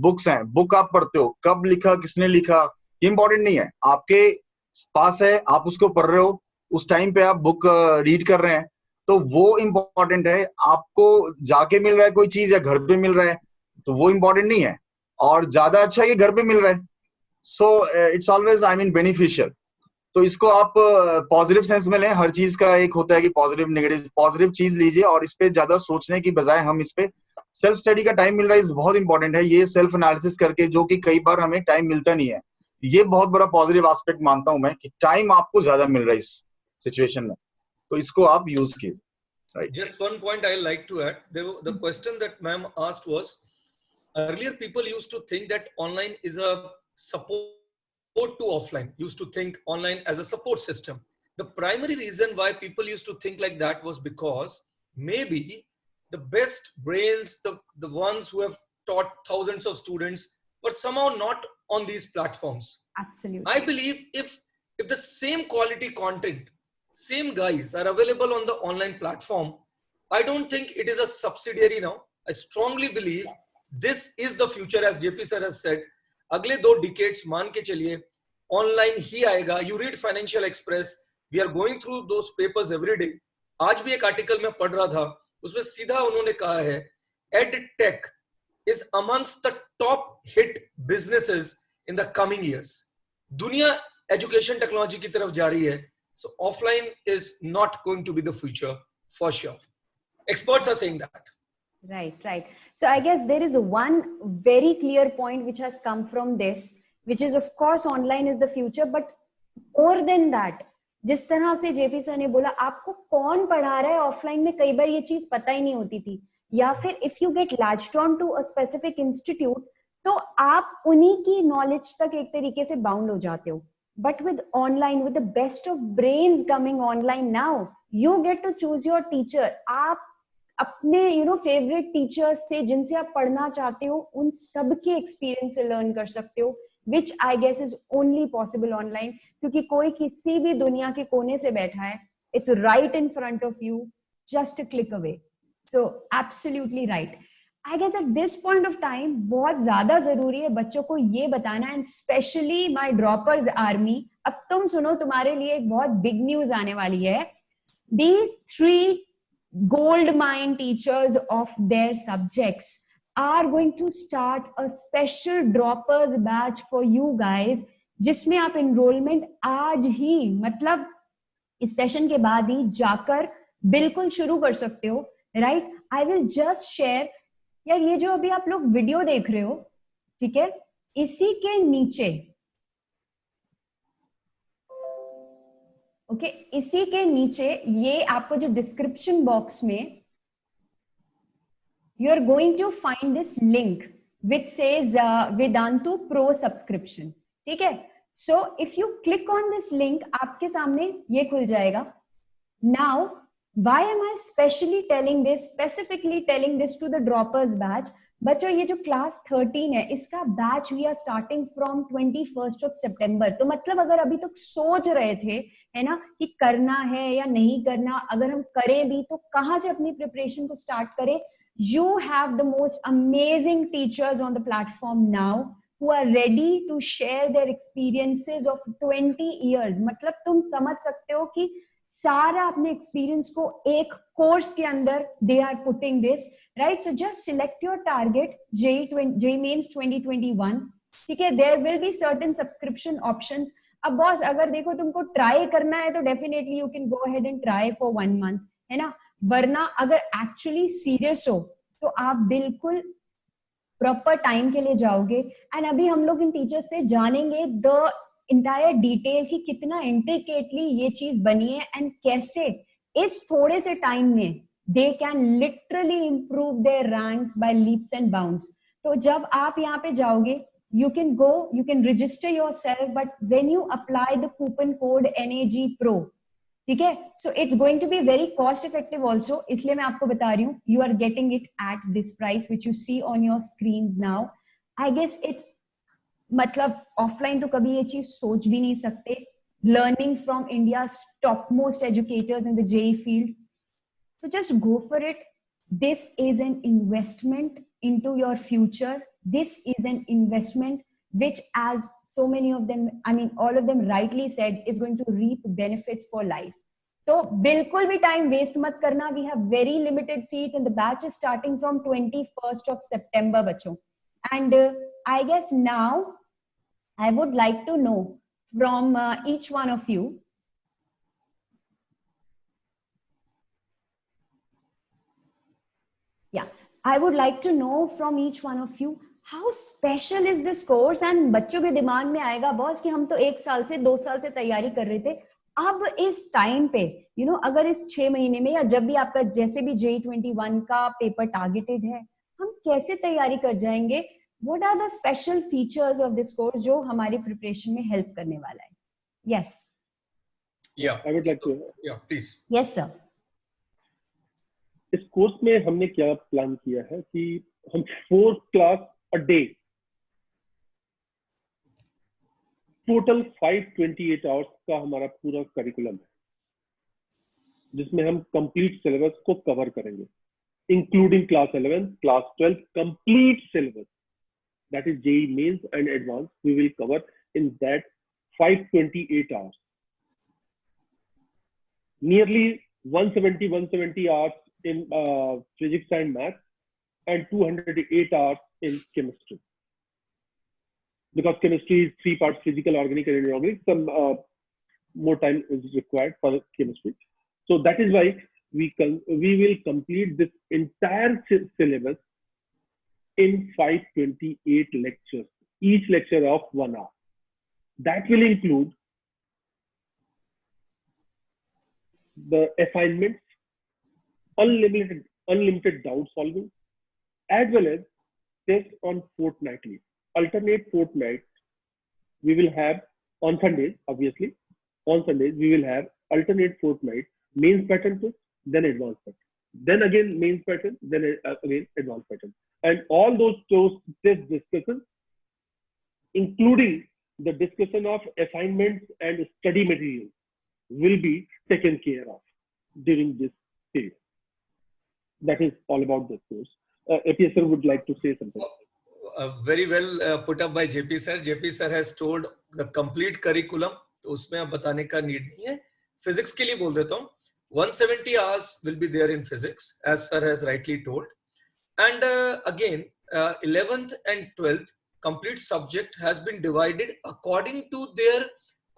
Speaker 4: बुक्स हैं, बुक आप पढ़ते हो, कब लिखा, किसने लिखा, इम्पोर्टेंट नहीं है। आपके पास है, आप उसको पढ़ रहे हो, उस टाइम पे आप बुक रीड कर रहे हैं, तो वो इम्पोर्टेंट है। आपको जाके मिल रहा है कोई चीज या घर पे मिल रहा है, तो वो इम्पोर्टेंट नहीं है। और ज्यादा अच्छा ये घर पे मिल रहा है। So it's always I mean beneficial. तो इसको आप पॉजिटिव सेंस में लें। हर चीज का एक होता है कि पॉजिटिव नेगेटिव। पॉजिटिव चीज लीजिए और इस पे ज्यादा सोचने की बजाय हम इस पे सेल्फ स्टडी का टाइम मिल रहा है, बहुत इंपॉर्टेंट है ये सेल्फ एनालिसिस करके, जो कि कई बार हमें टाइम मिलता नहीं है। ये बहुत बड़ा पॉजिटिव एस्पेक्ट मानता हूं मैं कि टाइम आपको ज्यादा मिल रहा है इस सिचुएशन में, तो इसको आप यूज कीजिए। Right.
Speaker 2: Just one point I like to add. The question that ma'am asked was, earlier people used to think that online is a support to offline, used to think online as a support system. The primary reason why people used to think like that was because maybe the best brains, the ones who have taught thousands of students, were somehow not on these platforms.
Speaker 1: Absolutely.
Speaker 2: I believe if the same quality content, same guys are available on the online platform, I don't think it is a subsidiary now. I strongly believe this is the future, as JP sir has said. अगले 2 decades मान के चलिए online ही आएगा. You read Financial Express, we are going through those papers every day. आज भी एक article में पढ़ रहा था, उसमें सीधा उन्होंने कहा है, EdTech is amongst the top hit businesses in the coming years. दुनिया एजुकेशन टेक्नोलॉजी की तरफ जा रही है. So offline is not going to be the future for sure. Experts are saying that.
Speaker 1: Right. So I guess there is one very clear point which has come from this, which is of course online is the future, but more than that, जिस तरह से JP sir ने बोला, आपको कौन पढ़ा रहा है ऑफलाइन में, कई बार ये चीज पता ही नहीं होती थी, या फिर if you get latched on to a specific institute तो आप उन्हीं की नॉलेज तक एक तरीके से बाउंड हो जाते हो. But with online, with the best of brains coming online now, you get to choose your teacher. आप अपने फेवरेट टीचर्स से, जिनसे आप पढ़ना चाहते हो, उन सबके एक्सपीरियंस से लर्न कर सकते हो, which I guess is only possible online, क्योंकि कोई किसी भी दुनिया के कोने से बैठा है. It's right in front of you, just a click away. So absolutely right. I guess at this point of time बहुत ज्यादा जरूरी है बच्चों को ये बताना, and specially my droppers army. अब तुम सुनो, तुम्हारे लिए एक बहुत बिग न्यूज आने वाली है. These 3 gold mine teachers of their subjects are going to start a special droppers batch for you guys, जिसमें आप एनरोलमेंट आज ही, मतलब इस सेशन के बाद ही जाकर बिल्कुल शुरू कर सकते हो, right? I will just share, यार ये जो अभी आप लोग वीडियो देख रहे हो, ठीक है, इसी के नीचे, ओके, इसी के नीचे ये आपको जो डिस्क्रिप्शन बॉक्स में you are going to find this link which says Vedantu Pro subscription, ठीक है? So if you click on this link, आपके सामने ये खुल जाएगा. Now why am I specifically telling this to the droppers batch? बच्चों, ये जो क्लास 13 है, इसका batch we are starting from 21st of September. तो मतलब अगर अभी तक सोच रहे थे, है ना, कि करना है या नहीं करना, अगर हम करें भी तो कहाँ से अपनी प्रिपरेशन को स्टार्ट करें, you have the most amazing teachers on the platform now who are ready to share their experiences of 20 years. मतलब तुम समझ सकते हो कि सारा अपने एक्सपीरियंस को एक कोर्स के अंदर they are putting this, right? So just select your target, JEE Mains 2021, ठीक है? There will be certain subscription options. अब बॉस, अगर देखो तुमको ट्राई करना है तो definitely you can go ahead and try for 1 month, है ना? वरना अगर एक्चुअली सीरियस हो तो आप बिल्कुल प्रॉपर टाइम के लिए जाओगे. एंड अभी हम लोग इन टीचर्स से जानेंगे द इंटायर डिटेल कि कितना इंट्रिकेटली ये चीज बनी है एंड कैसे इस थोड़े से टाइम में they can literally improve their ranks by leaps and bounds. तो जब आप यहाँ पे जाओगे, you can register yourself, but when you apply the coupon code NAG Pro, ठीक है, so it's going to be very cost effective also, इसलिए मैं आपको बता रही हूँ, you are getting it at this price which you see on your screens now. I guess it's, मतलब offline तो कभी ये चीज सोच भी नहीं सकते. Learning from India's topmost educators in the JEE field, so just go for it. This is an investment into your future. This is an investment which, as so many of them, I mean all of them rightly said, is going to reap benefits for life. तो बिल्कुल भी time waste मत करना. We have very limited seats and the batch is starting from 21st of September, बच्चों. And I guess now I would like to know from each one of you, I would like to know from each one of you, how special is this course? And बच्चों के दिमाग में आएगा, boss, कि हम तो 1 साल से 2 साल से तैयारी कर रहे थे, अब इस टाइम पे, you know, अगर इस 6 महीने में या जब भी आपका जैसे भी JEE 21 का पेपर टारगेटेड है, हम कैसे तैयारी कर जाएंगे? What are the special features of this course जो हमारी प्रिपरेशन में हेल्प करने वाला है? Yes.
Speaker 2: Yeah.
Speaker 5: I would like to.
Speaker 2: Yeah, please.
Speaker 1: Yes, sir.
Speaker 5: इस कोर्स में हमने क्या प्लान किया है कि हम 4 class a day, total 528 hours का हमारा पूरा करिकुलम है, जिसमें हम कंप्लीट सिलेबस को कवर करेंगे, including class 11, class 12, complete syllabus, that is JEE mains and advance. We will cover in that 528 hours, nearly 170 hours in physics and math, and 208 hours in chemistry, because chemistry is 3 parts: physical, organic and inorganic. Some more time is required for chemistry, so that is why we will complete this entire syllabus in 528 lectures, each lecture of 1 hour. That will include the assignments, unlimited doubt solving, as well as tests on fortnightly, alternate fortnight. We will have on Sundays, obviously, on Sundays we will have alternate fortnight mains pattern test, then advanced pattern, then again mains pattern, then again advanced pattern, and all those test discussions, including the discussion of assignments and study materials, will be taken care of during this period. That is all about this course. APS sir would like to say something.
Speaker 2: Very well put up by JP sir. JP sir has told the complete curriculum, तो उसमें अब बताने का need नहीं है. Physics के लिए बोल देता हूँ. 170 hours will be there in physics, as sir has rightly told. And again, 11th and 12th, complete subject has been divided according to their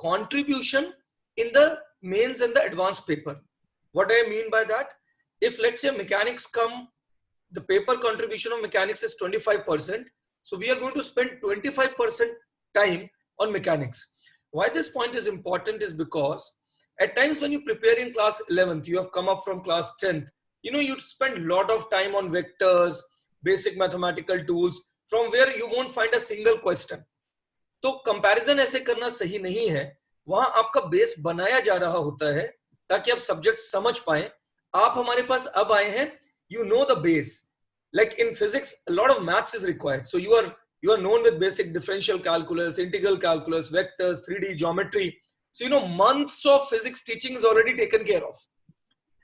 Speaker 2: contribution in the mains and the advanced paper. What do I mean by that? If let's say mechanics come, the paper contribution of mechanics is 25%. So we are going to spend 25% time on mechanics. Why this point is important is because at times when you prepare in class 11th, you have come up from class 10th, you spend a lot of time on vectors, basic mathematical tools, from where you won't find a single question. तो comparison ऐसे करना सही नहीं है. वहां आपका base बनाया जा रहा होता है ताकि आप सब्जेक्ट समझ पाए. आप हमारे पास अब आए हैं, you know the base. Like in physics, a lot of maths is required. So you are known with basic differential calculus, integral calculus, vectors, 3D geometry. So months of physics teaching is already taken care of.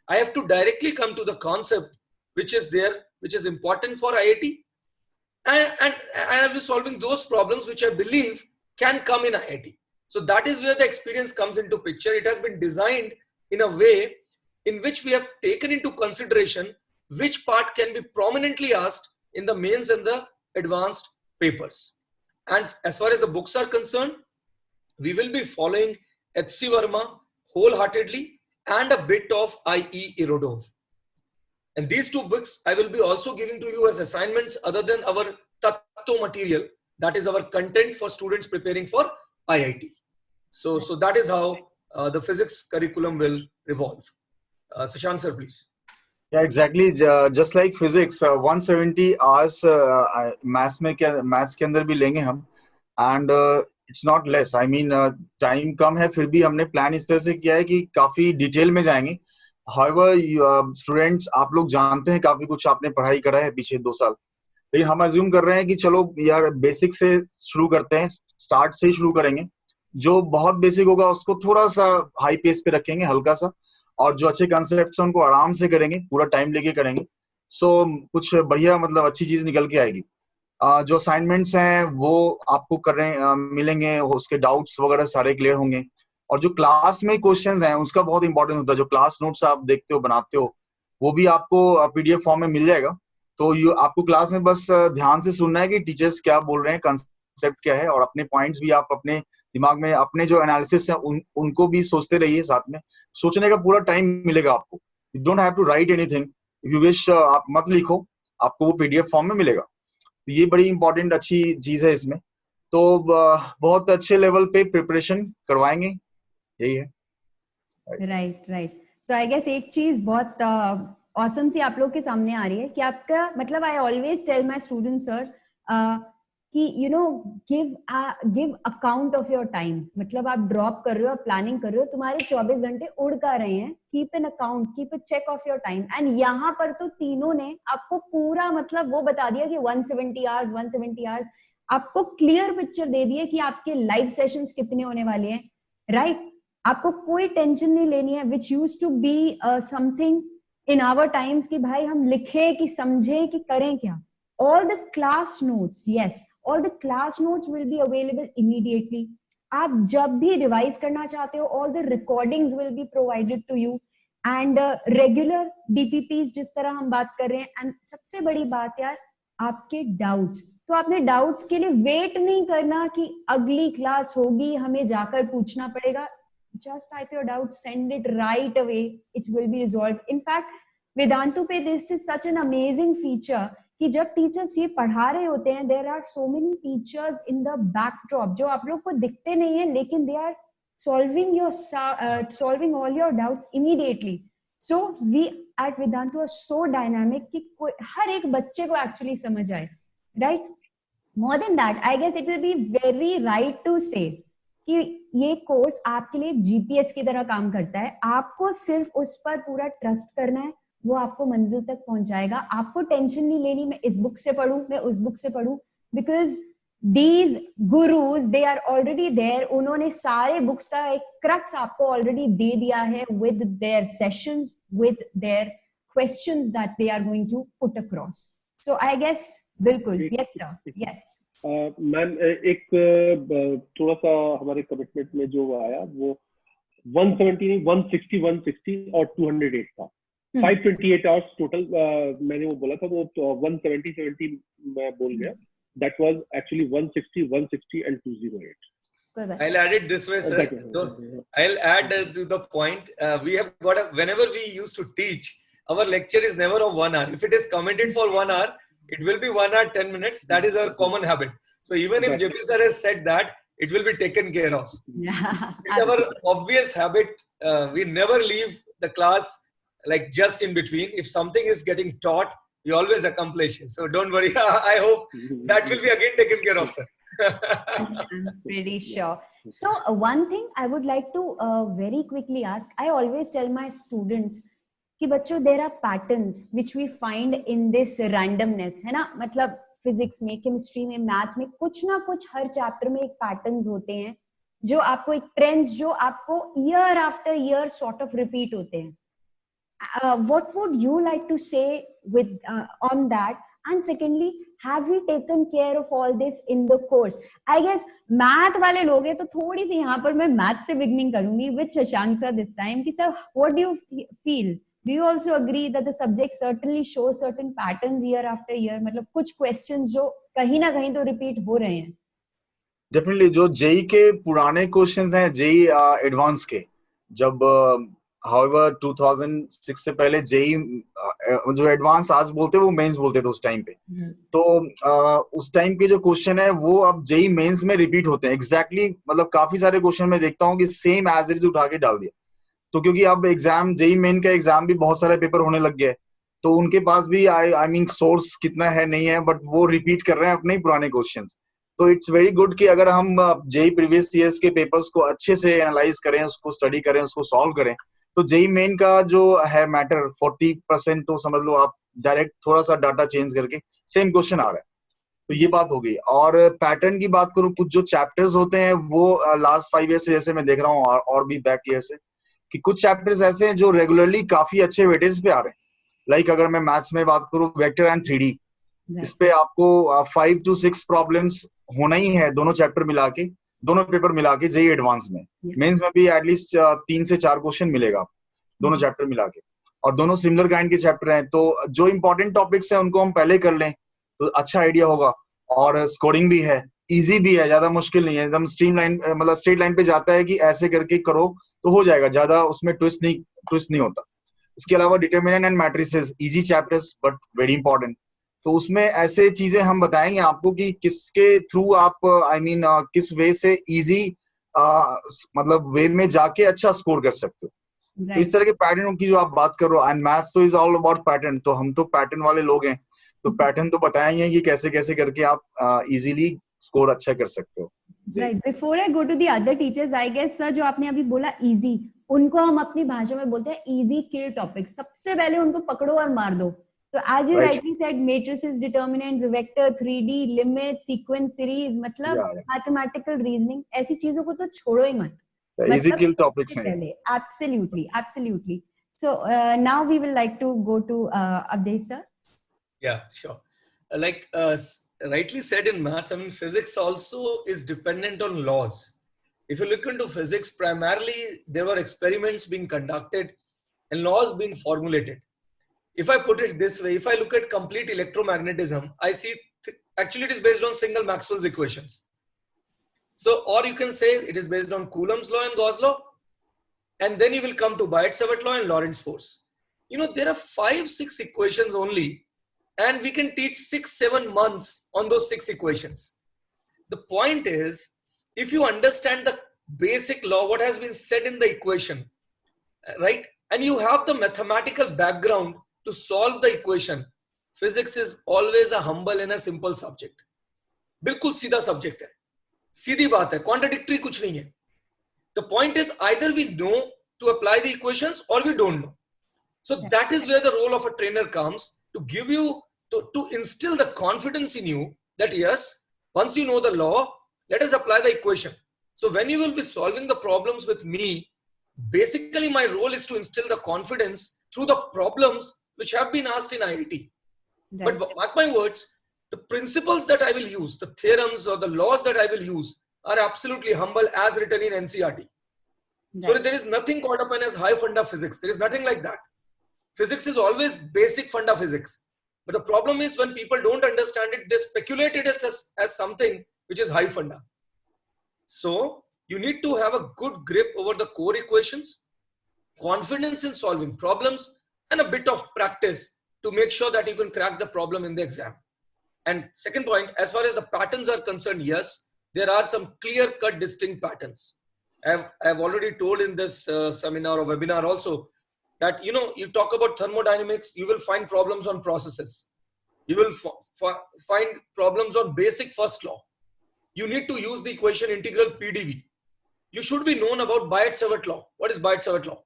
Speaker 2: I have to directly come to the concept which is there, which is important for IIT, and I have to solving those problems which I believe can come in IIT. So that is where the experience comes into picture. It has been designed in a way in which we have taken into consideration which part can be prominently asked in the mains and the advanced papers. And as far as the books are concerned, we will be following H.C. Verma wholeheartedly and a bit of I.E. Irodov. And these two books I will be also giving to you as assignments other than our Tattva material, that is our content for students preparing for IIT. So that is how the physics curriculum will revolve. Shashank sir, please.
Speaker 4: Yeah, exactly. Just like physics, 170 hours maths के अंदर भी लेंगे हम, and it's not less. I mean, time कम है, फिर भी हमने plan इस तरह से किया है कि काफी डिटेल में जाएंगे. However, स्टूडेंट्स आप लोग जानते हैं काफी कुछ आपने पढ़ाई करा है पीछे 2 साल, लेकिन हम अज्यूम कर रहे हैं कि चलो यार बेसिक से शुरू करते हैं, स्टार्ट से ही शुरू करेंगे. जो बहुत बेसिक होगा उसको थोड़ा सा हाई पेस पे रखेंगे, हल्का सा, और जो अच्छे कॉन्सेप्ट्स हैं उनको आराम से करेंगे, पूरा टाइम लेके करेंगे. सो कुछ बढ़िया मतलब अच्छी चीज निकल के आएगी. जो असाइनमेंट्स हैं वो आपको मिलेंगे, उसके डाउट्स वगैरह सारे क्लियर होंगे. और जो क्लास में क्वेश्चंस हैं उसका बहुत इंपॉर्टेंट होता है. जो क्लास नोट्स आप देखते हो, बनाते हो, वो भी आपको पीडीएफ फॉर्म में मिल जाएगा. तो आपको क्लास में बस ध्यान से सुनना है कि टीचर्स क्या बोल रहे हैं, कंसेप्ट क्या है, और अपने पॉइंट्स भी आप अपने दिमाग में, अपने जो एनालिसिस है उनको भी सोचते रहिए. साथ में सोचने का पूरा टाइम मिलेगा आपको. You don't have to write anything. If you wish आप मत लिखो, आपको वो पीडीएफ फॉर्म में मिलेगा. ये बड़ी इंपॉर्टेंट अच्छी चीज है इसमें. तो बहुत अच्छे लेवल पे प्रिपरेशन करवाएंगे, यही है.
Speaker 1: राइट. सो आई गेस एक चीज बहुत ऑसम सी आप लोग के सामने आ रही है कि आपका मतलब I always tell my students sir कि give account of your time. मतलब आप ड्रॉप कर रहे हो, आप प्लानिंग कर रहे हो, तुम्हारे 24 घंटे उड़ का रहे हैं. Keep an account, keep a check of your time. And यहाँ पर तो तीनों ने आपको पूरा मतलब वो बता दिया कि 170 आवर्स आपको क्लियर पिक्चर दे दी है कि आपके लाइव सेशंस कितने होने वाले हैं. राइट. आपको कोई टेंशन नहीं लेनी है, which use to be something in our times कि भाई हम लिखे कि समझे कि करें क्या. All the class notes, yes, all the class notes will be available immediately. आप जब भी रिवाइज करना चाहते हो, all the recordings will be provided to you, and regular DPPs जिस तरह हम बात कर रहे हैं. and सबसे बड़ी बात यार, आपके डाउट्स, तो आपने डाउट्स के लिए वेट नहीं करना कि अगली क्लास होगी हमें जाकर पूछना पड़ेगा. just type your doubts, send it right away, it will be resolved. In fact, Vedantu पे this is such an amazing feature कि जब टीचर्स ये पढ़ा रहे होते हैं, there are so many teachers in the backdrop जो आप लोग को दिखते नहीं है, लेकिन they are solving all your doubts immediately. So we at Vedantu are so dynamic कि हर एक बच्चे को एक्चुअली समझ आए. Right. More than that, I guess it will be very right to say कि ये कोर्स आपके लिए जीपीएस की तरह काम करता है. आपको सिर्फ उस पर पूरा ट्रस्ट करना है, वो आपको मंजिल तक पहुंचाएगा. आपको टेंशन नहीं लेनी मैं इस बुक से पढ़ूं, मैं उस बुक से पढ़ूं, because these gurus they are already there. उन्होंने सारे बुक्स का एक क्रक्स आपको ऑलरेडी दे दिया है with their sessions, with their questions that they are going to put across. So I guess बिल्कुल. Yes sir. यस
Speaker 5: मैम, एक थोड़ा सा हमारे कमिटमेंट में जो आया वो 170 160 और 208 था. 528 आवर्स टोटल मैंने वो बोला था, वो 170 मैं बोल गया. that was actually 160, 160 and 208.
Speaker 2: I'll add it this way, sir. So I'll add to the point. We have got whenever we used to teach, our lecture is never of 1 hour. If it is commented for 1 hour, it will be 1 hour 10 minutes. That is our common habit. So even if JP sir has said that, it will be taken care of.
Speaker 1: Yeah.
Speaker 2: It's our obvious habit. We never leave the class like just in between. If something is getting taught, we always accomplish it. So don't worry. I hope that will be again taken care of, sir.
Speaker 1: I'm pretty sure. So one thing I would like to very quickly ask, I always tell my students कि बच्चों there are patterns which we find in this randomness, है ना? मतलब physics में, chemistry में, math में कुछ ना कुछ हर चैप्टर में एक पैटर्न्स होते हैं जो आपको एक ट्रेंड्स जो आपको year after year sort of repeat होते हैं. What would you like to say with on that? And secondly, have we taken care of all this in the course? I guess math वाले लोग हैं तो थोड़ी सी यहाँ पर मैं math से beginning करूंगी with Shashank sir this time कि sir, what do you feel? Do you also agree that the subject certainly shows certain patterns year after year? मतलब कुछ questions जो कहीं ना कहीं तो repeat हो रहे हैं.
Speaker 4: डेफिनेटली जो जेई के पुराने क्वेश्चंस हैं, जेई एडवांस के, जब हाउएवर 2006 से पहले जेई जो एडवांस आज बोलते वो मेंस बोलते थे उस टाइम पे. तो उस टाइम के जो क्वेश्चन है वो अब जेई मेंस में रिपीट होते हैं एग्जैक्टली. मतलब काफी सारे क्वेश्चन मैं देखता हूँ कि सेम एज इट इज उठा के डाल दिया. तो क्योंकि अब एग्जाम जेई मेन का एग्जाम भी बहुत सारे पेपर होने लग गए, तो उनके पास भी आई मीन सोर्स कितना है नहीं है, बट वो रिपीट कर रहे हैं अपने ही पुराने क्वेश्चंस. तो इट्स वेरी गुड कि अगर हम जेई प्रीवियस ईयर्स के पेपर्स को अच्छे से एनालाइज करें, उसको स्टडी करें, उसको सॉल्व करें, तो जेई मेन का जो है मैटर 40% तो समझ लो आप डायरेक्ट थोड़ा सा डाटा चेंज करके सेम क्वेश्चन आ रहा है. तो ये बात हो गई. और पैटर्न की बात करूं, कुछ जो चैप्टर्स होते हैं वो लास्ट 5 ईयर से जैसे मैं देख रहा हूँ और भी बैक ईयर से कि कुछ चैप्टर्स ऐसे हैं जो रेगुलरली काफी अच्छे वेटेज पे आ रहे हैं. लाइक अगर मैं मैथ्स में बात करूं, वेक्टर एंड 3D, इस पे आपको 5 to 6 प्रॉब्लम्स होना ही है, दोनों चैप्टर मिला के, दोनों पेपर मिला के. जेई एडवांस में, मेंस में भी एटलीस्ट 3 से 4 क्वेश्चन मिलेगा दोनों चैप्टर मिला के, और दोनों सिमिलर काइंड के चैप्टर हैं. तो जो इंपॉर्टेंट टॉपिक्स हैं उनको हम पहले कर लें तो अच्छा आइडिया होगा. और स्कोरिंग भी है, इजी भी है, ज्यादा मुश्किल नहीं है, एकदम स्ट्रीमलाइन, मतलब स्ट्रेट लाइन पे जाता है कि ऐसे करके करो तो हो जाएगा, ज्यादा उसमें ट्विस्ट नहीं होता. इसके अलावा determinant and matrices, easy chapters but very important. तो उसमें ऐसे चीजें हम बताएंगे आपको कि किसके थ्रू आप किस वे से इजी मतलब वे में जाके अच्छा स्कोर कर सकते हो. तो इस तरह के पैटर्न की जो आप बात कर रहे हो, एंड मैथ्स तो इज ऑल अबाउट पैटर्न. तो हम तो पैटर्न वाले लोग हैं, तो पैटर्न तो बताएंगे कि कैसे कैसे करके आप इजीली स्कोर अच्छा कर सकते हो.
Speaker 1: Right. Before I go to the other teachers, I guess sir जो आपने अभी बोला इजी, उनको हम अपनी भाषा में बोलते हैं इजी किल टॉपिक. सबसे पहले उनको पकड़ो और मार दो. तो as you rightly said, matrices, determinants, vector, 3D, limit, sequence, series, मतलब मैथमेटिकल रीजनिंग, ऐसी चीजों को तो छोड़ो ही मत.
Speaker 4: Easy kill topics हैं.
Speaker 1: Absolutely. So now we will like to go to Abdesh sir.
Speaker 2: Yeah, sure. Like rightly said in maths, I mean, physics also is dependent on laws. If you look into physics, primarily there were experiments being conducted and laws being formulated. If I put it this way, if I look at complete electromagnetism, I see actually it is based on single Maxwell's equations. So, or you can say it is based on Coulomb's law and Gauss law, and then you will come to Biot-Savart law and Lorentz force. You know, there are 5-6 equations only, and we can teach 6-7 months on those 6 equations. The point is, if you understand the basic law, what has been said in the equation, right, and you have the mathematical background to solve the equation, physics is always a humble and a simple subject. बिल्कुल सीधा subject है, सीधी बात है, contradictory कुछ नहीं है. The point is either we know to apply the equations or we don't know. So that is where the role of a trainer comes, to give you, to instill the confidence in you that yes, once you know the law, let us apply the equation. So when you will be solving the problems with me, basically my role is to instill the confidence through the problems which have been asked in IIT. Right. But mark my words, the principles that I will use, the theorems or the laws that I will use are absolutely humble as written in NCERT. Right. So there is nothing called upon as high funda physics. There is nothing like that. Physics is always basic funda physics. But the problem is when people don't understand it, they speculate it as something which is high funda. So you need to have a good grip over the core equations, confidence in solving problems, and a bit of practice to make sure that you can crack the problem in the exam. And second point, as far as the patterns are concerned, yes, there are some clear-cut distinct patterns. I've already told in this seminar or webinar also that, you know, you talk about thermodynamics, you will find problems on processes. You will find problems on basic first law. You need to use the equation integral PDV. You should be known about Biot-Savart law. What is Biot-Savart law?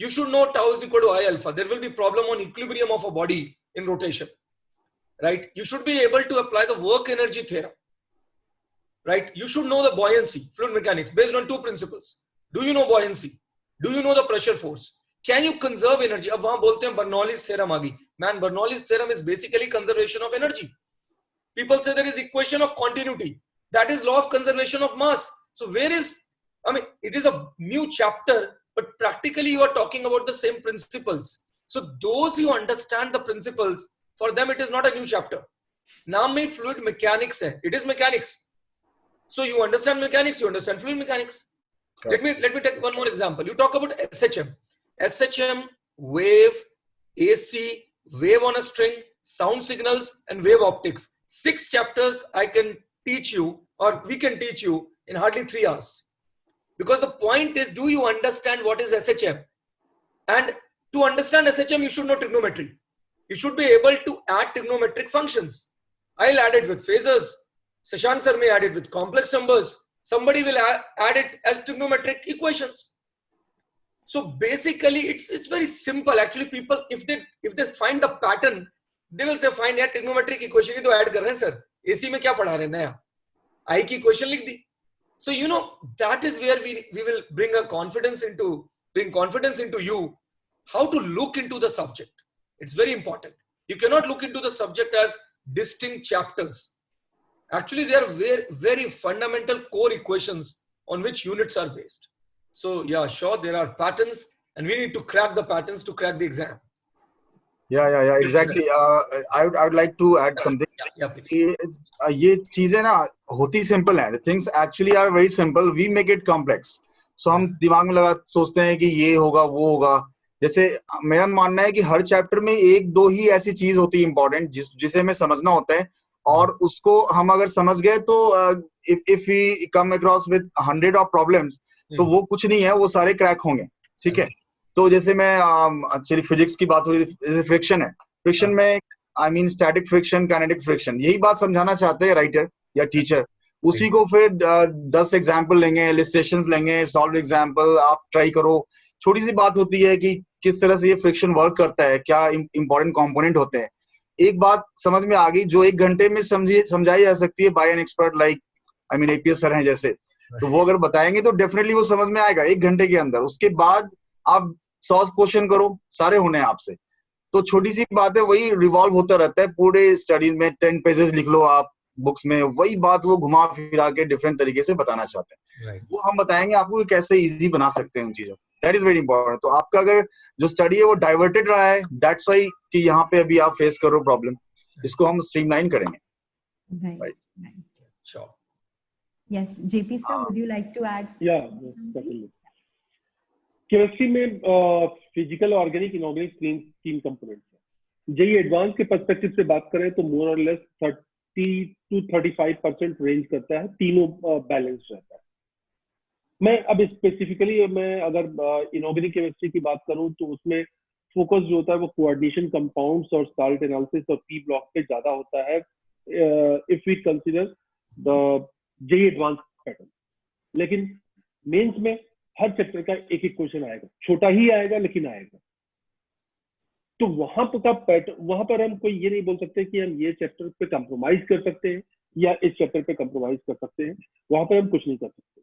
Speaker 2: You should know tau is equal to I alpha. There will be problem on equilibrium of a body in rotation, right? You should be able to apply the work energy theorem, right? You should know the buoyancy, fluid mechanics, based on two principles. Do you know buoyancy? Do you know the pressure force? Can you conserve energy? अब वहाँ बोलते हैं Bernoulli's theorem आ गई. Man, Bernoulli's theorem is basically conservation of energy. People say there is equation of continuity. That is law of conservation of mass. So where is, I mean, it is a new chapter, but practically you are talking about the same principles. So those who understand the principles, for them it is not a new chapter. नाम में fluid mechanics है. It is mechanics. So you understand mechanics, you understand fluid mechanics. Let me take one more example. You talk about SHM. SHM, wave, AC, wave on a string, sound signals, and wave optics. 6 chapters I can teach you, or we can teach you in hardly 3 hours. Because the point is, do you understand what is SHM? And to understand SHM, you should know trigonometry. You should be able to add trigonometric functions. I'll add it with phasors. Shashank sir may add it with complex numbers. Somebody will add it as trigonometric equations. So basically, it's very simple. Actually, people, if they find the pattern, they will say, fine, यार trigonometric equation ही तो add कर रहे हैं sir. AC में क्या पढ़ा रहे हैं नया? I की equation लिख दी. So you know that is where we will bring confidence into you, how to look into the subject. It's very important. You cannot look into the subject as distinct chapters. Actually, they are very, very fundamental core equations on which units are based. So yeah, sure, there are patterns, and we need to crack the patterns to crack the exam.
Speaker 4: Yeah, exactly. I would like to add something.
Speaker 2: Yeah, please.
Speaker 4: ये चीजें ना होती simple हैं. The things actually are very simple. We make it complex. So हम दिमाग में लगा सोचते हैं कि ये होगा वो होगा. जैसे मेरा मानना है कि हर चैप्टर में 1-2 ही ऐसी चीज होती है इम्पोर्टेंट जिसे हमें समझना होता है, और उसको हम अगर समझ गए तो if we come across with 100 of problems, तो वो कुछ नहीं है, वो सारे क्रैक होंगे. ठीक है. तो जैसे मैं एक्चुअली फिजिक्स की बात हो रही थी, फ्रिक्शन है. फ्रिक्शन में I mean static friction, kinetic friction, यही बात समझाना चाहते हैं राइटर या टीचर. उसी को फिर 10 एग्जांपल लेंगे, इलस्ट्रेशंस लेंगे, सॉल्व एग्जांपल आप ट्राई करो. छोटी सी बात होती है कि किस तरह से ये फ्रिक्शन वर्क करता है, क्या इंपॉर्टेंट कंपोनेंट होते हैं. एक बात समझ में आ गई जो 1 घंटे में समझाई जा सकती है by an expert like I mean APS sir हैं जैसे, तो वो अगर बताएंगे तो डेफिनेटली वो समझ में आएगा 1 घंटे के अंदर. उसके बाद आप 100 क्वेश्चन करो, सारे होने हैं आपसे. तो छोटी सी बात है, वही रिवॉल्व होता रहता है पूरे स्टडीज में. 10 पेजेस लिख लो आप बुक्स में, वही बात वो घुमा फिरा के डिफरेंट तरीके से बताना चाहते हैं. वो हम बताएंगे आपको कैसे इजी बना सकते हैं उन चीजों. That is very important. तो आपका अगर जो स्टडी है वो डाइवर्टेड रहा है, दैट्स व्हाई कि यहाँ पे अभी आप फेस करो प्रॉब्लम. इसको हम स्ट्रीमलाइन करेंगे.
Speaker 1: Right.
Speaker 2: Sure.
Speaker 1: Yes, JP sir, would you like to add?
Speaker 5: Yeah, definitely. Chemistry में फिजिकल, ऑर्गेनिक, इनऑर्गेनिक 3 कंपोनेंट्स हैं. जेई एडवांस के पर्सपेक्टिव से बात करें तो मोर और लेस 30 to 35% रेंज करता है. तीनों बैलेंस रहता है. मैं अब स्पेसिफिकली मैं अगर इनऑर्गेनिक केमिस्ट्री की बात करूं तो उसमें फोकस जो होता है वो कोऑर्डिनेशन, कंपाउंड्स और साल्ट एनालिसिस और पी ब्लॉक पे ज्यादा होता है if we consider the JEE advance pattern. लेकिन मेंस में हर चैप्टर का एक क्वेश्चन आएगा, छोटा ही आएगा लेकिन आएगा. तो वहां पर हम कोई ये नहीं बोल सकते कि हम ये चैप्टर पे कंप्रोमाइज कर सकते हैं या इस चैप्टर पे कंप्रोमाइज कर सकते हैं. वहां पर हम कुछ नहीं कर सकते.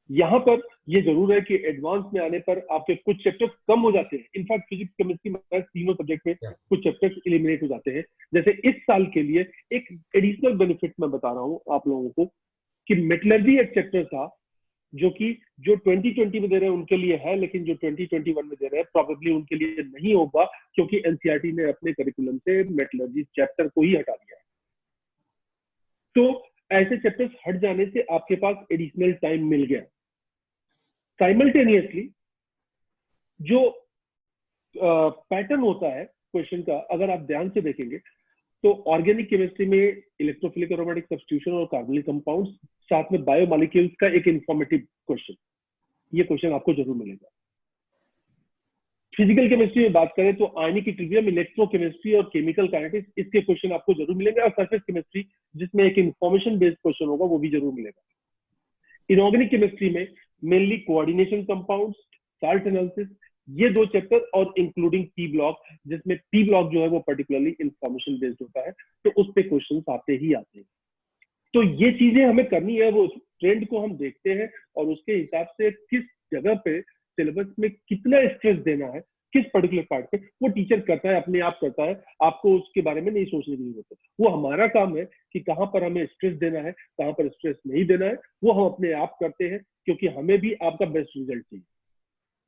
Speaker 5: यहाँ पर ये जरूर है कि एडवांस में आने पर आपके कुछ चैप्टर्स कम हो जाते हैं. इनफैक्ट फिजिक्स, केमिस्ट्री, मैथ्स तीनों सब्जेक्ट में कुछ चैप्टर्स एलिमिनेट हो जाते हैं. जैसे इस साल के लिए एक एडिशनल बेनिफिट मैं बता रहा हूँ आप लोगों को कि मेटलर्जी एक चैप्टर था जो कि जो 2020 में दे रहे हैं उनके लिए है, लेकिन जो 2021 में दे रहे हैं प्रॉबेबली उनके लिए नहीं होगा, क्योंकि एनसीईआरटी ने अपने करिकुलम से मेटलर्जी चैप्टर को ही हटा दिया है। तो ऐसे चैप्टर्स हट जाने से आपके पास एडिशनल टाइम मिल गया। साइमल्टेनियसली जो पैटर्न होता है क्वेश्चन का, अगर आप ध्यान से देखेंगे तो ऑर्गेनिक केमिस्ट्री में इलेक्ट्रोफिलिक एरोमेटिक सब्स्टिट्यूशन और कार्बोनिक कंपाउंड्स, साथ में बायोमॉलिक्यूल्स का एक इंफॉर्मेटिव क्वेश्चन, ये क्वेश्चन आपको जरूर मिलेगा। फिजिकल केमिस्ट्री में बात करें तो आयनिक इक्विलिब्रियम, इलेक्ट्रोकेमिस्ट्री और केमिकल काइनेटिक्स, इसके क्वेश्चन आपको जरूर मिलेंगे। और सरफेस केमिस्ट्री जिसमें एक इंफॉर्मेशन बेस्ड क्वेश्चन होगा, वो भी जरूर मिलेगा। इनऑर्गेनिक केमिस्ट्री में mainly coordination compounds, salt analysis, ये दो चैप्टर, और इंक्लूडिंग पी ब्लॉक, जिसमें पी ब्लॉक जो है वो पर्टिकुलरली इंफॉर्मेशन बेस्ड होता है, तो उस पे क्वेश्चंस आते ही आते हैं। तो ये चीजें हमें करनी है, वो ट्रेंड को हम देखते हैं और उसके हिसाब से किस जगह पे सिलेबस में कितना स्ट्रेस देना है, किस पर्टिकुलर पार्ट पे, वो टीचर करता है, अपने आप करता है। आपको उसके बारे में नहीं सोचने की जरूरत है। वो हमारा काम है कि कहाँ पर हमें स्ट्रेस देना है, कहाँ पर स्ट्रेस नहीं देना है, वो हम अपने आप करते हैं, क्योंकि हमें भी आपका बेस्ट रिजल्ट चाहिए।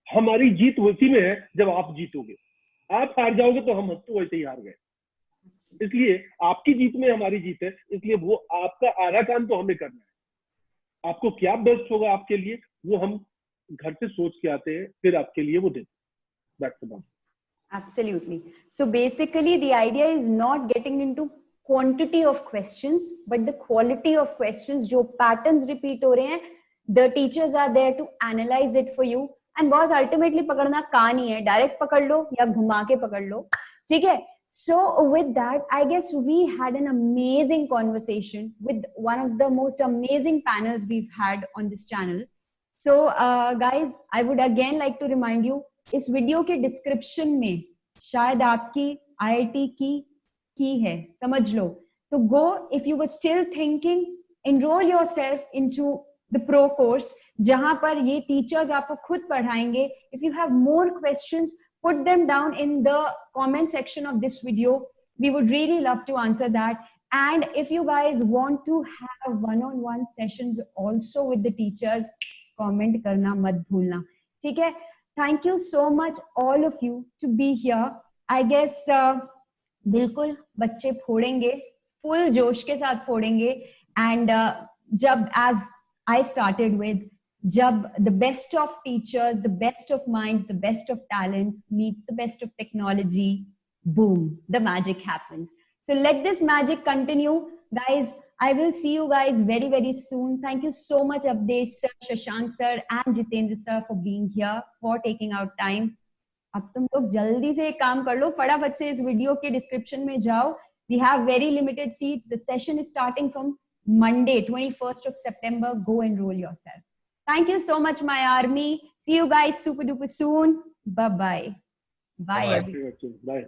Speaker 5: हमारी जीत उसी में है जब आप जीतोगे। आप हार जाओगे तो हम तो वैसे ही हार गए। इसलिए आपकी जीत में हमारी जीत है, इसलिए वो आपका आधा काम तो हमें करना है। आपको क्या बेस्ट होगा आपके लिए, वो हम घर से सोच के आते हैं, फिर आपके लिए वो देते हैं। That's about it.
Speaker 1: Absolutely. So basically, the idea is not getting into quantity of questions, but the quality of questions. जो patterns repeat हो रहे हैं, the teachers are there to analyze it for you. And boss, ultimately पकड़ना कहाँ नहीं है, direct पकड़ लो या घुमा के पकड़ लो, ठीक है? So with that, I guess we had an amazing conversation with one of the most amazing panels we've had on this channel. So guys, I would again like to remind you, इस video के description में शायद आपकी IIT की है, समझ लो। तो go, if you were still thinking, enrol yourself into the pro course, जहां पर ये टीचर्स आपको खुद पढ़ाएंगे। If you have more questions, put them down in the comment section of this video. We would really love to answer that. And if you guys want to have one-on-one sessions also with the teachers, comment करना मत भूलना, ठीक है? Thank you so much all of you to be here. I guess बिल्कुल बच्चे फोड़ेंगे, full जोश के साथ फोड़ेंगे। And जब as I started with, जब the best of teachers, the best of minds, the best of talents meets the best of technology, boom, the magic happens. So let this magic continue, guys. I will see you guys very, very soon. Thank you so much, Avdesh sir, Shashank sir, and Jitendra sir for being here, for taking out time. अब तुम लोग जल्दी से एक काम कर लो, फटाफट से इस वीडियो के डिस्क्रिप्शन में जाओ. We have very limited seats. The session is starting from Monday, 21st of September. Go enroll yourself. Thank you so much, my army. See you guys super duper soon. Bye-bye. Bye.
Speaker 2: Bye.
Speaker 5: Bye.